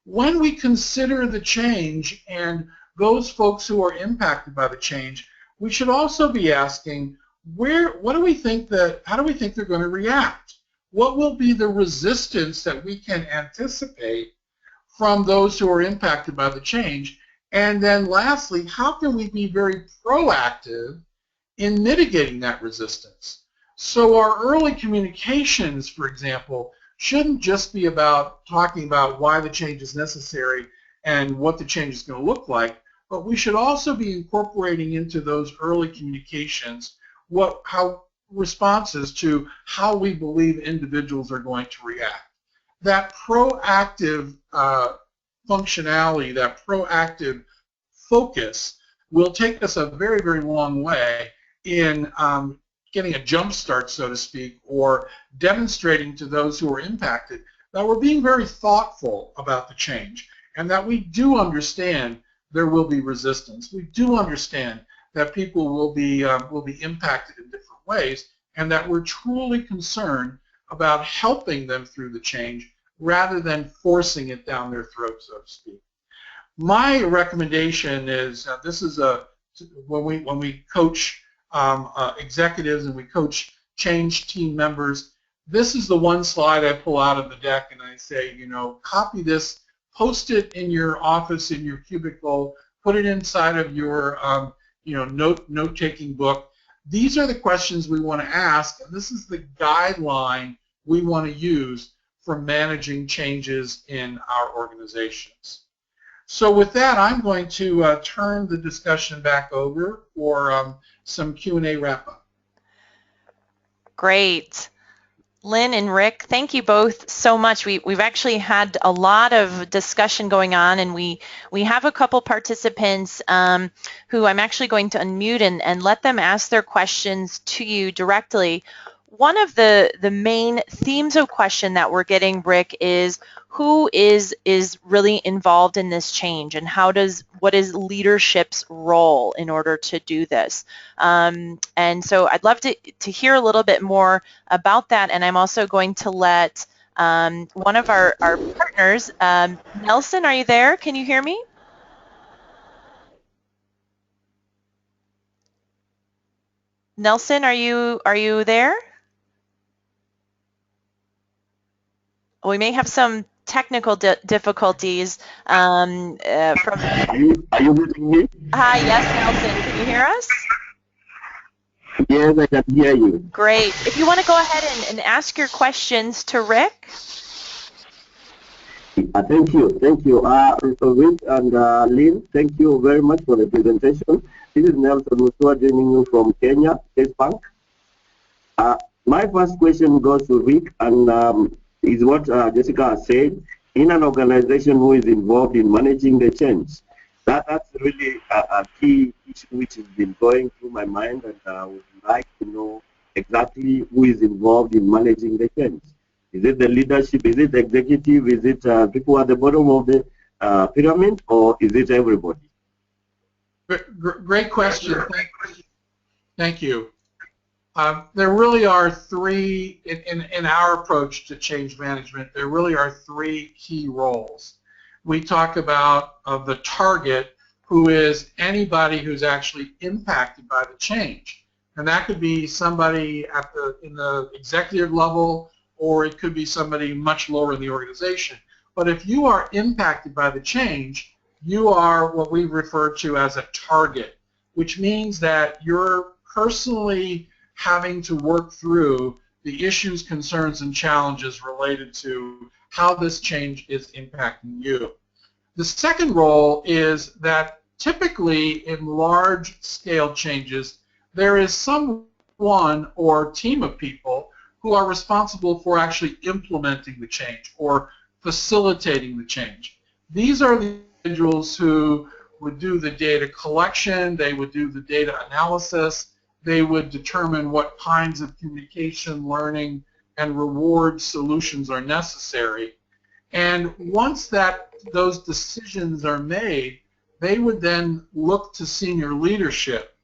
When we consider the change and those folks who are impacted by the change, we should also be asking, how do we think they're going to react? What will be the resistance that we can anticipate from those who are impacted by the change? And then lastly, how can we be very proactive in mitigating that resistance? So our early communications, for example, shouldn't just be about talking about why the change is necessary and what the change is going to look like, but we should also be incorporating into those early communications how responses to how we believe individuals are going to react. That proactive functionality, that proactive focus will take us a very, very long way in getting a jump start, so to speak, or demonstrating to those who are impacted that we're being very thoughtful about the change and that we do understand there will be resistance. We do understand that people will be impacted in different ways, and that we're truly concerned about helping them through the change rather than forcing it down their throat, so to speak. My recommendation is this is when we coach executives and we coach change team members, this is the one slide I pull out of the deck and I say, you know, copy this, post it in your office, in your cubicle, put it inside of your note-taking book. These are the questions we want to ask, and this is the guideline we want to use for managing changes in our organizations. So with that, I'm going to turn the discussion back over for some Q&A wrap-up. Great. Lynn and Rick, thank you both so much. We've actually had a lot of discussion going on, and we have a couple participants who I'm actually going to unmute and let them ask their questions to you directly. One of the main themes of question that we're getting, Rick, is who is really involved in this change, and what is leadership's role in order to do this? And so I'd love to hear a little bit more about that, and I'm also going to let one of our partners, Nelson, are you there? Can you hear me? Nelson, are you there? We may have some technical difficulties from. Are you hearing me? Hi, yes, Nelson. Can you hear us? Yes, I can hear you. Great. If you want to go ahead and ask your questions to Rick. Thank you. Rick and Lynn, thank you very much for the presentation. This is Nelson Musua joining you from Kenya, Chase Bank. My first question goes to Rick, and is what Jessica said. In an organization who is involved in managing the change, that's really a key issue which has been going through my mind, and I would like to know exactly who is involved in managing the change. Is it the leadership? Is it the executive? Is it people at the bottom of the pyramid, or is it everybody? Great question. Thank you. There really are three, in our approach to change management, there really are three key roles. We talk about the target, who is anybody who's actually impacted by the change. And that could be somebody in the executive level, or it could be somebody much lower in the organization. But if you are impacted by the change, you are what we refer to as a target, which means that you're personally having to work through the issues, concerns, and challenges related to how this change is impacting you. The second role is that typically in large-scale changes, there is someone or team of people who are responsible for actually implementing the change or facilitating the change. These are the individuals who would do the data collection, they would do the data analysis, they would determine what kinds of communication, learning, and reward solutions are necessary. And once those decisions are made, they would then look to senior leadership,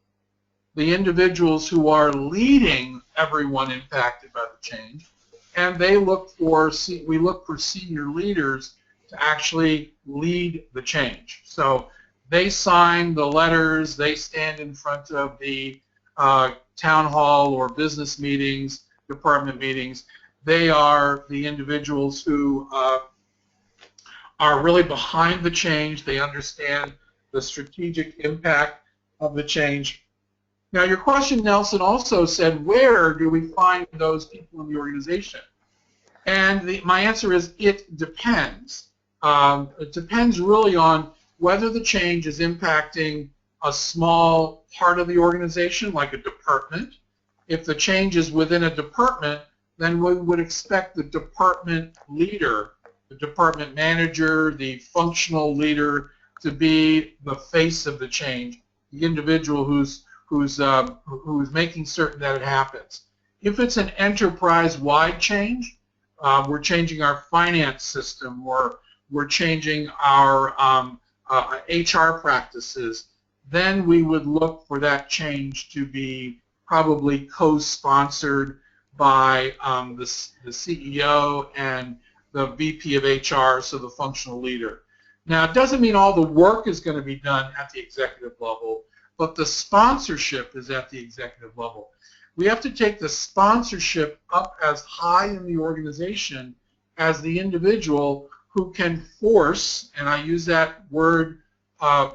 the individuals who are leading everyone impacted by the change, and we look for senior leaders to actually lead the change. So they sign the letters, they stand in front of the town hall or business meetings, department meetings. They are the individuals who are really behind the change. They understand the strategic impact of the change. Now, your question, Nelson, also said, where do we find those people in the organization? And my answer is, it depends. It depends really on whether the change is impacting a small part of the organization, like a department. If the change is within a department, then we would expect the department leader, the department manager, the functional leader to be the face of the change, the individual who's who's making certain that it happens. If it's an enterprise-wide change, we're changing our finance system, or we're changing our HR practices, then we would look for that change to be probably co-sponsored by the CEO and the VP of HR, so the functional leader. Now, it doesn't mean all the work is going to be done at the executive level, but the sponsorship is at the executive level. We have to take the sponsorship up as high in the organization as the individual who can force, and I use that word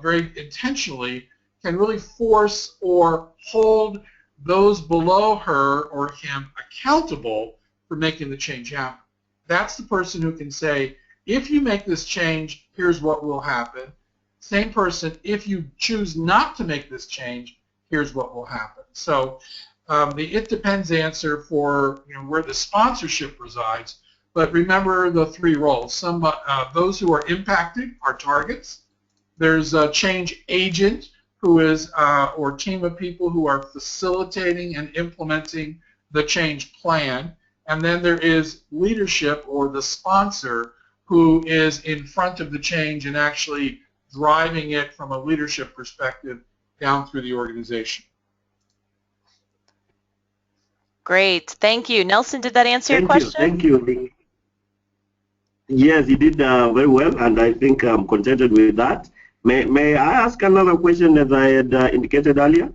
very intentionally, can really force or hold those below her or him accountable for making the change happen. That's the person who can say, if you make this change, here's what will happen. Same person, if you choose not to make this change, here's what will happen. So the it depends answer for where the sponsorship resides, but remember the three roles. Those who are impacted are targets. There's a change agent, who is or team of people who are facilitating and implementing the change plan. And then there is leadership, or the sponsor, who is in front of the change and actually driving it from a leadership perspective down through the organization. Great, thank you. Nelson, did that answer your question? Thank you. Yes, you did very well, and I think I'm contented with that. May I ask another question, as I had indicated earlier?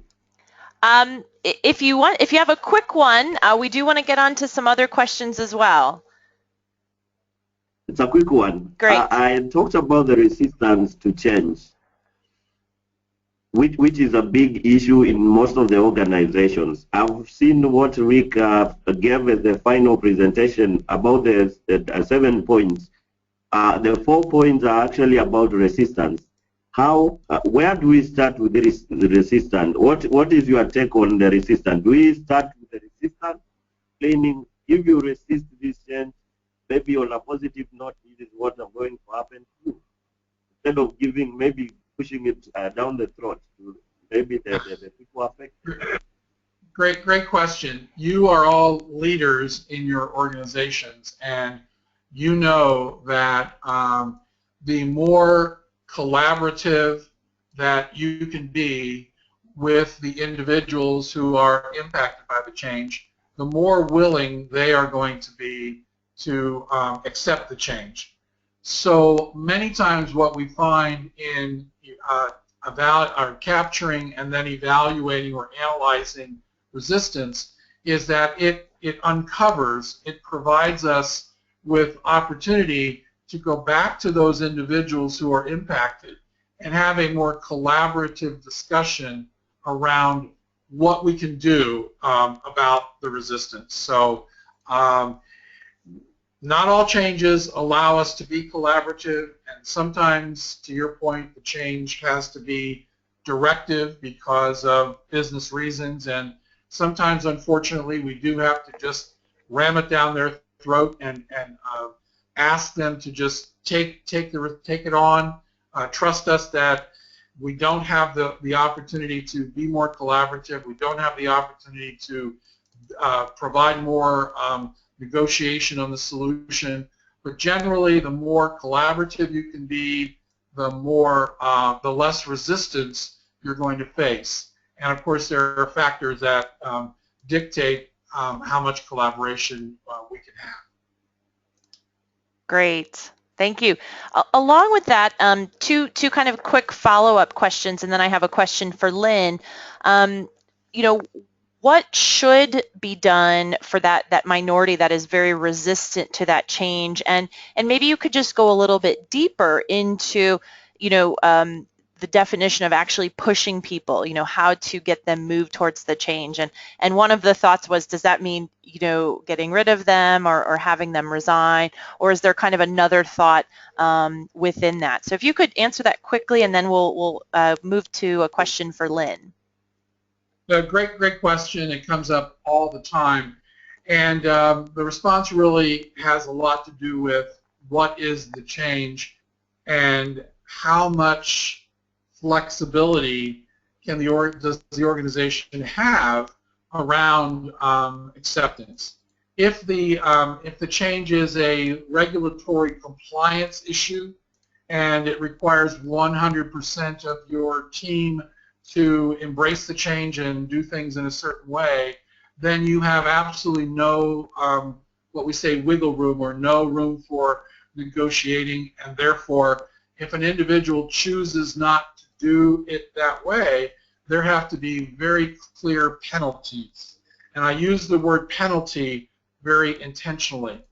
If you have a quick one, we do want to get on to some other questions as well. It's a quick one. Great. I talked about the resistance to change, which is a big issue in most of the organizations. I've seen what Rick gave as the final presentation about the 7 points. The 4 points are actually about resistance. Where do we start with the resistance? What is your take on the resistance? Do we start with the resistance, explaining if you resist this change, maybe on a positive note, this is what is going to happen to you, instead of maybe pushing it down the throat to maybe the people affected? Great question. You are all leaders in your organizations, and you know that the more collaborative that you can be with the individuals who are impacted by the change, the more willing they are going to be to accept the change. So many times what we find in capturing and then evaluating or analyzing resistance is that it uncovers, it provides us with opportunity to go back to those individuals who are impacted and have a more collaborative discussion around what we can do about the resistance. So not all changes allow us to be collaborative, and sometimes, to your point, the change has to be directive because of business reasons, and sometimes, unfortunately, we do have to just ram it down their throat and ask them to just take it on, trust us that we don't have the opportunity to be more collaborative, we don't have the opportunity to provide more negotiation on the solution, but generally the more collaborative you can be, the less resistance you're going to face. And of course there are factors that dictate how much collaboration we can have. Great, thank you. Along with that, two kind of quick follow-up questions, and then I have a question for Lynn. What should be done for that minority that is very resistant to that change? And maybe you could just go a little bit deeper into, the definition of actually pushing people, how to get them moved towards the change. And one of the thoughts was, does that mean, getting rid of them or having them resign? Or is there kind of another thought within that? So if you could answer that quickly, and then we'll move to a question for Lynn. Great question. It comes up all the time. And the response really has a lot to do with what is the change and how much flexibility does the organization have around acceptance? If the change is a regulatory compliance issue and it requires 100% of your team to embrace the change and do things in a certain way, then you have absolutely no what we say wiggle room, or no room for negotiating, and therefore if an individual chooses not to do it that way, there have to be very clear penalties. And I use the word penalty very intentionally.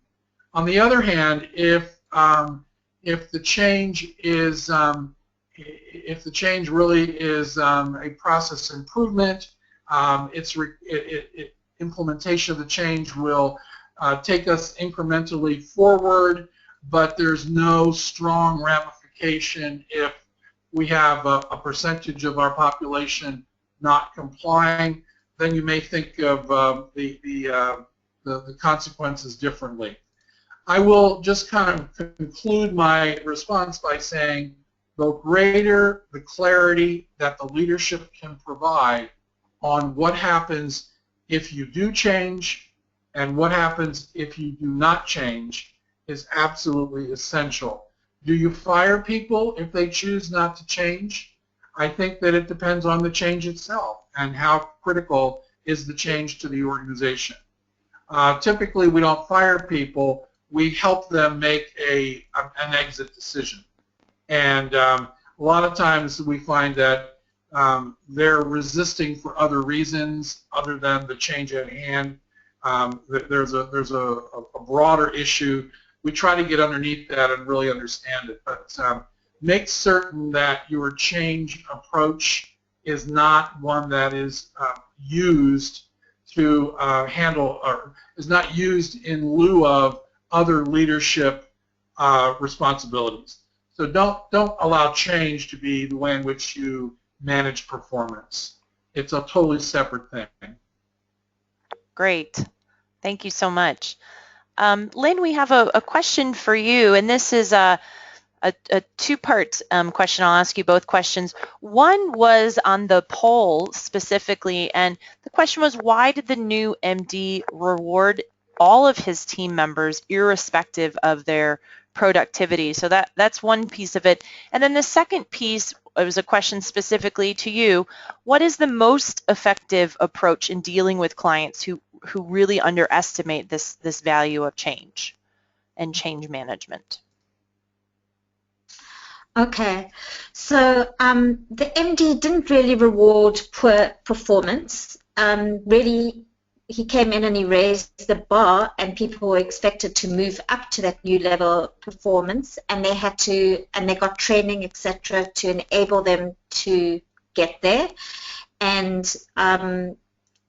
On the other hand, if the change is really is a process improvement, implementation of the change will take us incrementally forward, but there's no strong ramification if we have a percentage of our population not complying. Then you may think of the consequences differently. I will just kind of conclude my response by saying the greater the clarity that the leadership can provide on what happens if you do change and what happens if you do not change is absolutely essential. Do you fire people if they choose not to change? I think that it depends on the change itself and how critical is the change to the organization. Typically, we don't fire people. We help them make an exit decision. And a lot of times we find that they're resisting for other reasons other than the change at hand. There's a broader issue. We try to get underneath that and really understand it. But make certain that your change approach is not one that is used to handle, or is not used in lieu of other leadership responsibilities. So don't allow change to be the way in which you manage performance. It's a totally separate thing. Great. Thank you so much. Lynn, we have a question for you, and this is a two-part question. I'll ask you both questions. One was on the poll specifically, and the question was, why did the new MD reward all of his team members irrespective of their productivity? So that's one piece of it. And then the second piece, it was a question specifically to you. What is the most effective approach in dealing with clients who really underestimate this value of change and change management? Okay, so the MD didn't really reward poor performance. Really, he came in and he raised the bar, and people were expected to move up to that new level of performance, and they had to, and they got training, etc., to enable them to get there. And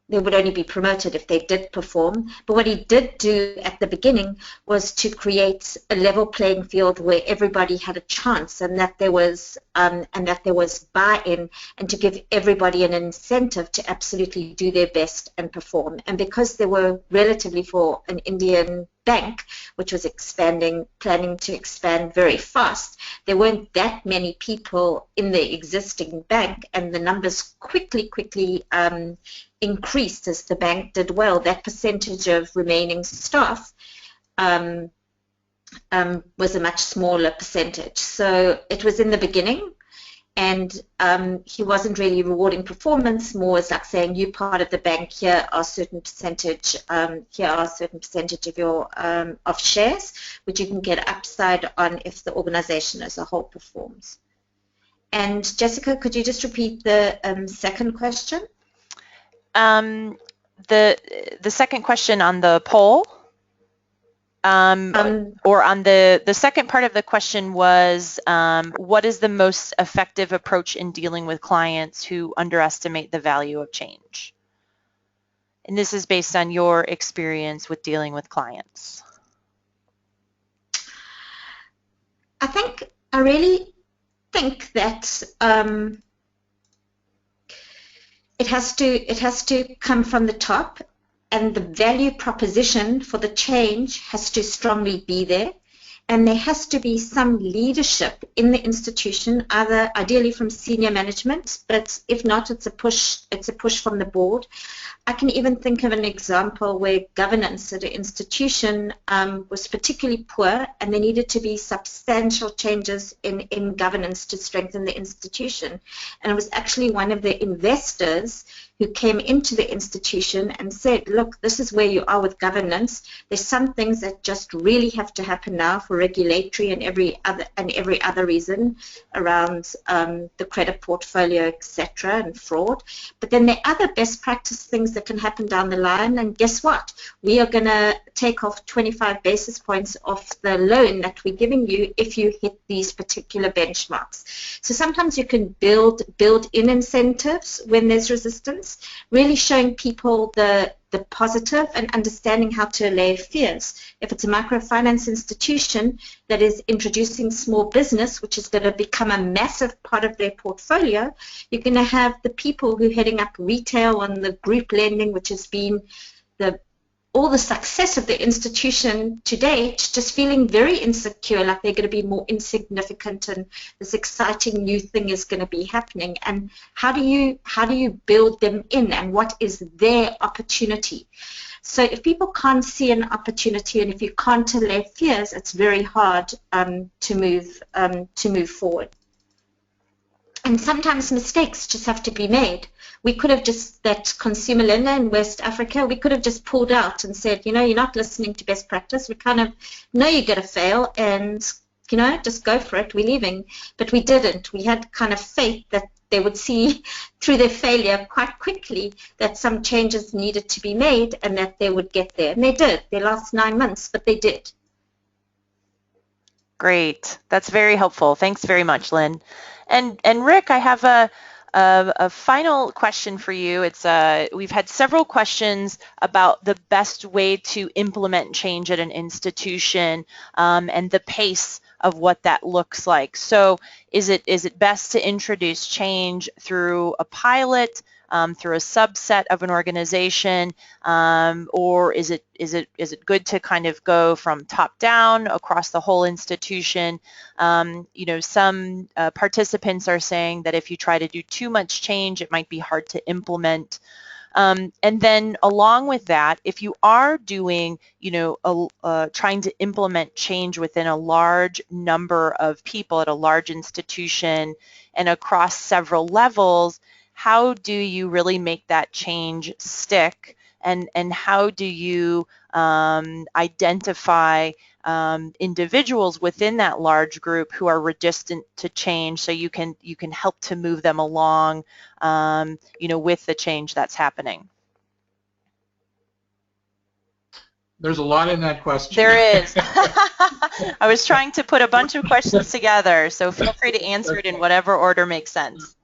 they would only be promoted if they did perform. But what he did do at the beginning was to create a level playing field where everybody had a chance, and that there was buy-in, and to give everybody an incentive to absolutely do their best and perform. And because they were relatively, for an Indian bank, which was planning to expand very fast, there weren't that many people in the existing bank, and the numbers quickly increased as the bank did well. That percentage of remaining staff was a much smaller percentage. So it was in the beginning, and he wasn't really rewarding performance, more as like saying, you part of the bank, here are a certain percentage, of your of shares, which you can get upside on if the organization as a whole performs. And Jessica, could you just repeat the second question? The second question on the poll, or on the second part of the question was, what is the most effective approach in dealing with clients who underestimate the value of change? And this is based on your experience with dealing with clients. I really think that it has to come from the top, and the value proposition for the change has to strongly be there. and there has to be some leadership in the institution, either ideally from senior management, but if not, it's a push from the board. I can even think of an example where governance at an institution was particularly poor, and there needed to be substantial changes in governance to strengthen the institution. And it was actually one of the investors who came into the institution and said, look, this is where you are with governance. There's some things that just really have to happen now for regulatory and every other reason around the credit portfolio, etc., and fraud. But then there are other best practice things that can happen down the line, and guess what? We are going to take off 25 basis points off the loan that we're giving you if you hit these particular benchmarks. So sometimes you can build in incentives when there's resistance, really showing people the positive and understanding how to allay fears. If it's a microfinance institution that is introducing small business, which is going to become a massive part of their portfolio, you're going to have the people who are heading up retail and the group lending, which has been all the success of the institution to date, just feeling very insecure, like they're going to be more insignificant and this exciting new thing is going to be happening. And how do you build them in, and what is their opportunity? So if people can't see an opportunity, and if you can't allay fears, it's very hard to move forward. And sometimes mistakes just have to be made. We could have just, that consumer lender in West Africa, we could have just pulled out and said, you know, you're not listening to best practice. We kind of know you're going to fail, and, you know, just go for it. We're leaving. But we didn't. We had kind of faith that they would see through their failure quite quickly that some changes needed to be made and that they would get there. And they did. They last 9 months, but they did. Great. That's very helpful. Thanks very much, Lynn. And Rick, I have a final question for you. It's we've had several questions about the best way to implement change at an institution and the pace of what that looks like. So is it best to introduce change through a pilot, through a subset of an organization, or is it good to kind of go from top down across the whole institution? You know, some participants are saying that if you try to do too much change, it might be hard to implement. And then along with that, if you are doing, you know, trying to implement change within a large number of people at a large institution and across several levels, how do you really make that change stick, and how do you identify individuals within that large group who are resistant to change, so you can help to move them along, you know, with the change that's happening? There's a lot in that question. There is. I was trying to put a bunch of questions together, so feel free to answer it in whatever order makes sense.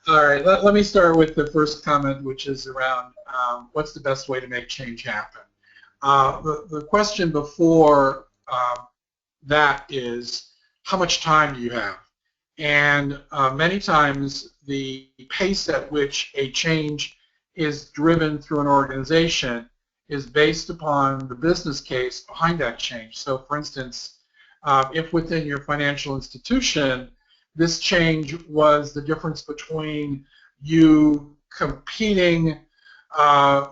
All right, let me start with the first comment, which is around what's the best way to make change happen. The question before that is, how much time do you have? And many times the pace at which a change is driven through an organization is based upon the business case behind that change. So for instance, if within your financial institution, this change was the difference between you competing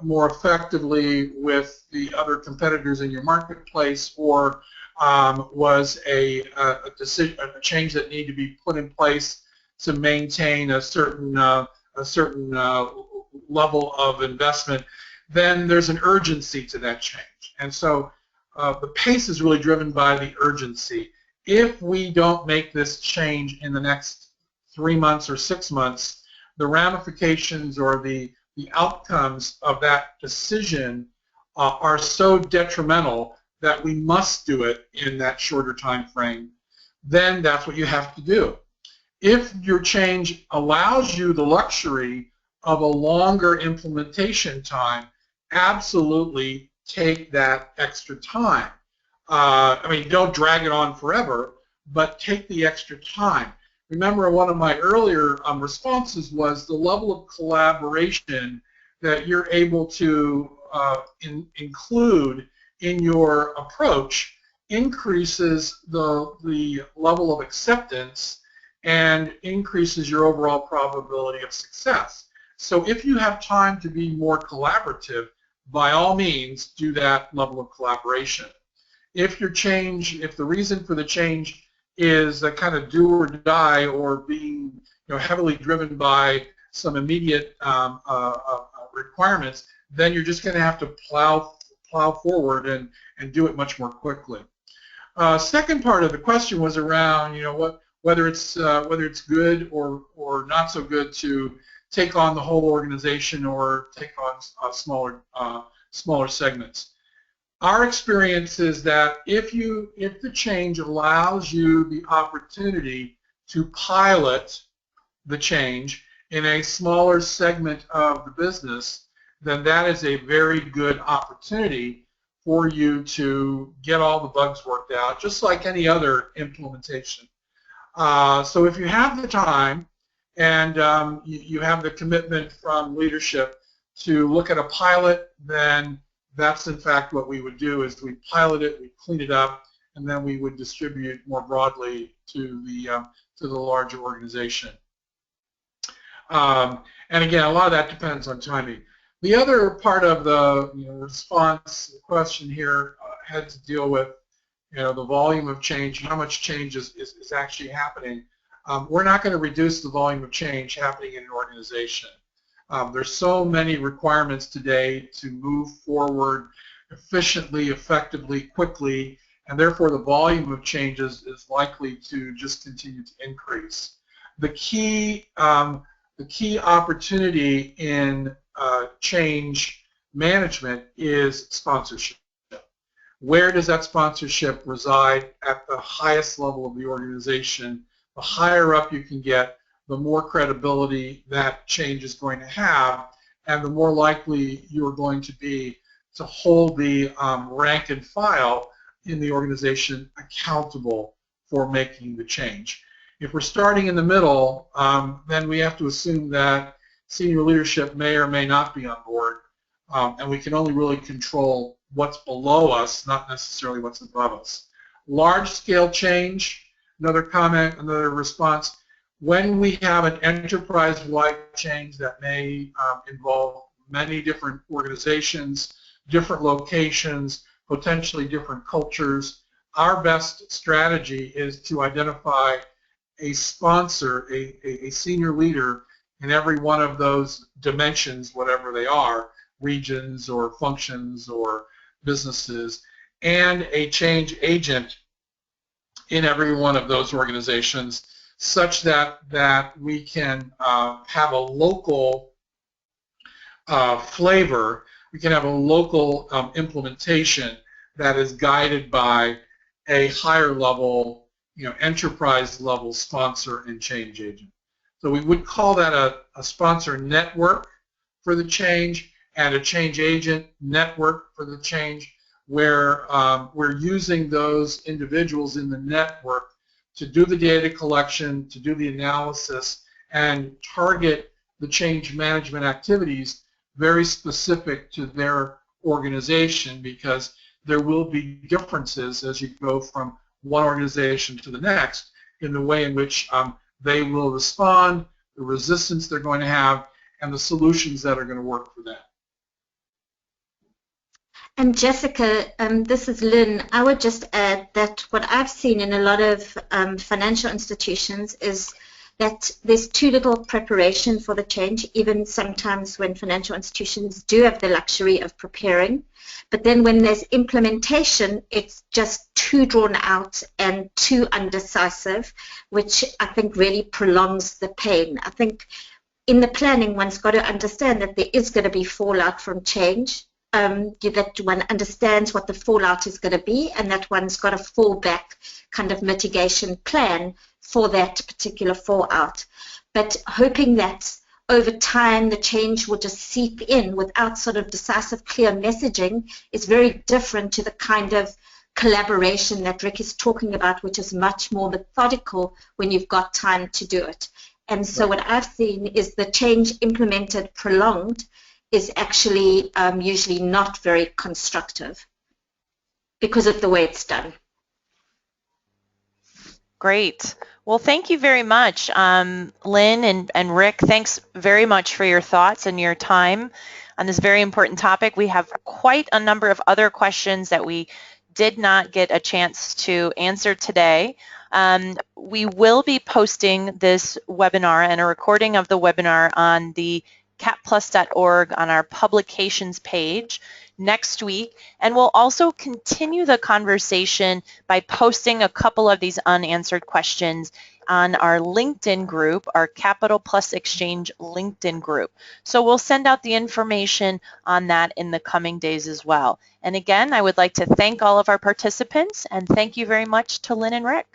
more effectively with the other competitors in your marketplace, or was a change that needed to be put in place to maintain a certain level of investment, then there's an urgency to that change. And so the pace is really driven by the urgency. If we don't make this change in the next 3 months or 6 months, the ramifications or the outcomes of that decision are so detrimental that we must do it in that shorter time frame. Then that's what you have to do. If your change allows you the luxury of a longer implementation time, absolutely take that extra time. I mean, don't drag it on forever, but take the extra time. Remember, one of my earlier responses was the level of collaboration that you're able to include in your approach increases the level of acceptance and increases your overall probability of success. So if you have time to be more collaborative, by all means, do that level of collaboration. If the reason for the change is a kind of do or die, or being heavily driven by some immediate requirements, then you're just going to have to plow forward and do it much more quickly. Second part of the question was around whether it's good or not so good to take on the whole organization or take on smaller segments. Our experience is that if the change allows you the opportunity to pilot the change in a smaller segment of the business, then that is a very good opportunity for you to get all the bugs worked out, just like any other implementation. So if you have the time and you have the commitment from leadership to look at a pilot, then that's in fact what we would do, is we pilot it, we clean it up, and then we would distribute more broadly to the larger organization. And again, a lot of that depends on timing. The other part of the response question here had to deal with the volume of change, how much change is actually happening. We're not going to reduce the volume of change happening in an organization. There's so many requirements today to move forward efficiently, effectively, quickly, and therefore the volume of changes is likely to just continue to increase. The key opportunity in change management is sponsorship. Where does that sponsorship reside? At the highest level of the organization. The higher up you can get, the more credibility that change is going to have, and the more likely you're going to be to hold the rank and file in the organization accountable for making the change. If we're starting in the middle, then we have to assume that senior leadership may or may not be on board, and we can only really control what's below us, not necessarily what's above us. Large-scale change, another comment, another response. When we have an enterprise-wide change that may involve many different organizations, different locations, potentially different cultures, our best strategy is to identify a sponsor, a senior leader in every one of those dimensions, whatever they are, regions or functions or businesses, and a change agent in every one of those organizations, such that we can have a local flavor, we can have a local implementation that is guided by a higher level, enterprise level sponsor and change agent. So we would call that a sponsor network for the change and a change agent network for the change, where we're using those individuals in the network to do the data collection, to do the analysis, and target the change management activities very specific to their organization, because there will be differences as you go from one organization to the next in the way in which they will respond, the resistance they're going to have, and the solutions that are going to work for them. And Jessica, this is Lynn. I would just add that what I've seen in a lot of financial institutions is that there's too little preparation for the change, even sometimes when financial institutions do have the luxury of preparing. But then when there's implementation, it's just too drawn out and too undecisive, which I think really prolongs the pain. I think in the planning, one's got to understand that there is going to be fallout from change. That one understands what the fallout is going to be, and that one's got a fallback kind of mitigation plan for that particular fallout. But hoping that over time the change will just seep in without sort of decisive, clear messaging is very different to the kind of collaboration that Rick is talking about, which is much more methodical when you've got time to do it. And so what I've seen is the change implemented prolonged is actually usually not very constructive because of the way it's done. Great. Well, thank you very much, Lynn and Rick. Thanks very much for your thoughts and your time on this very important topic. We have quite a number of other questions that we did not get a chance to answer today. We will be posting this webinar and a recording of the webinar on the CapPlus.org on our publications page next week, and we'll also continue the conversation by posting a couple of these unanswered questions on our LinkedIn group, our CapitalPlus Exchange LinkedIn group. So we'll send out the information on that in the coming days as well. And again, I would like to thank all of our participants, and thank you very much to Lynn and Rick.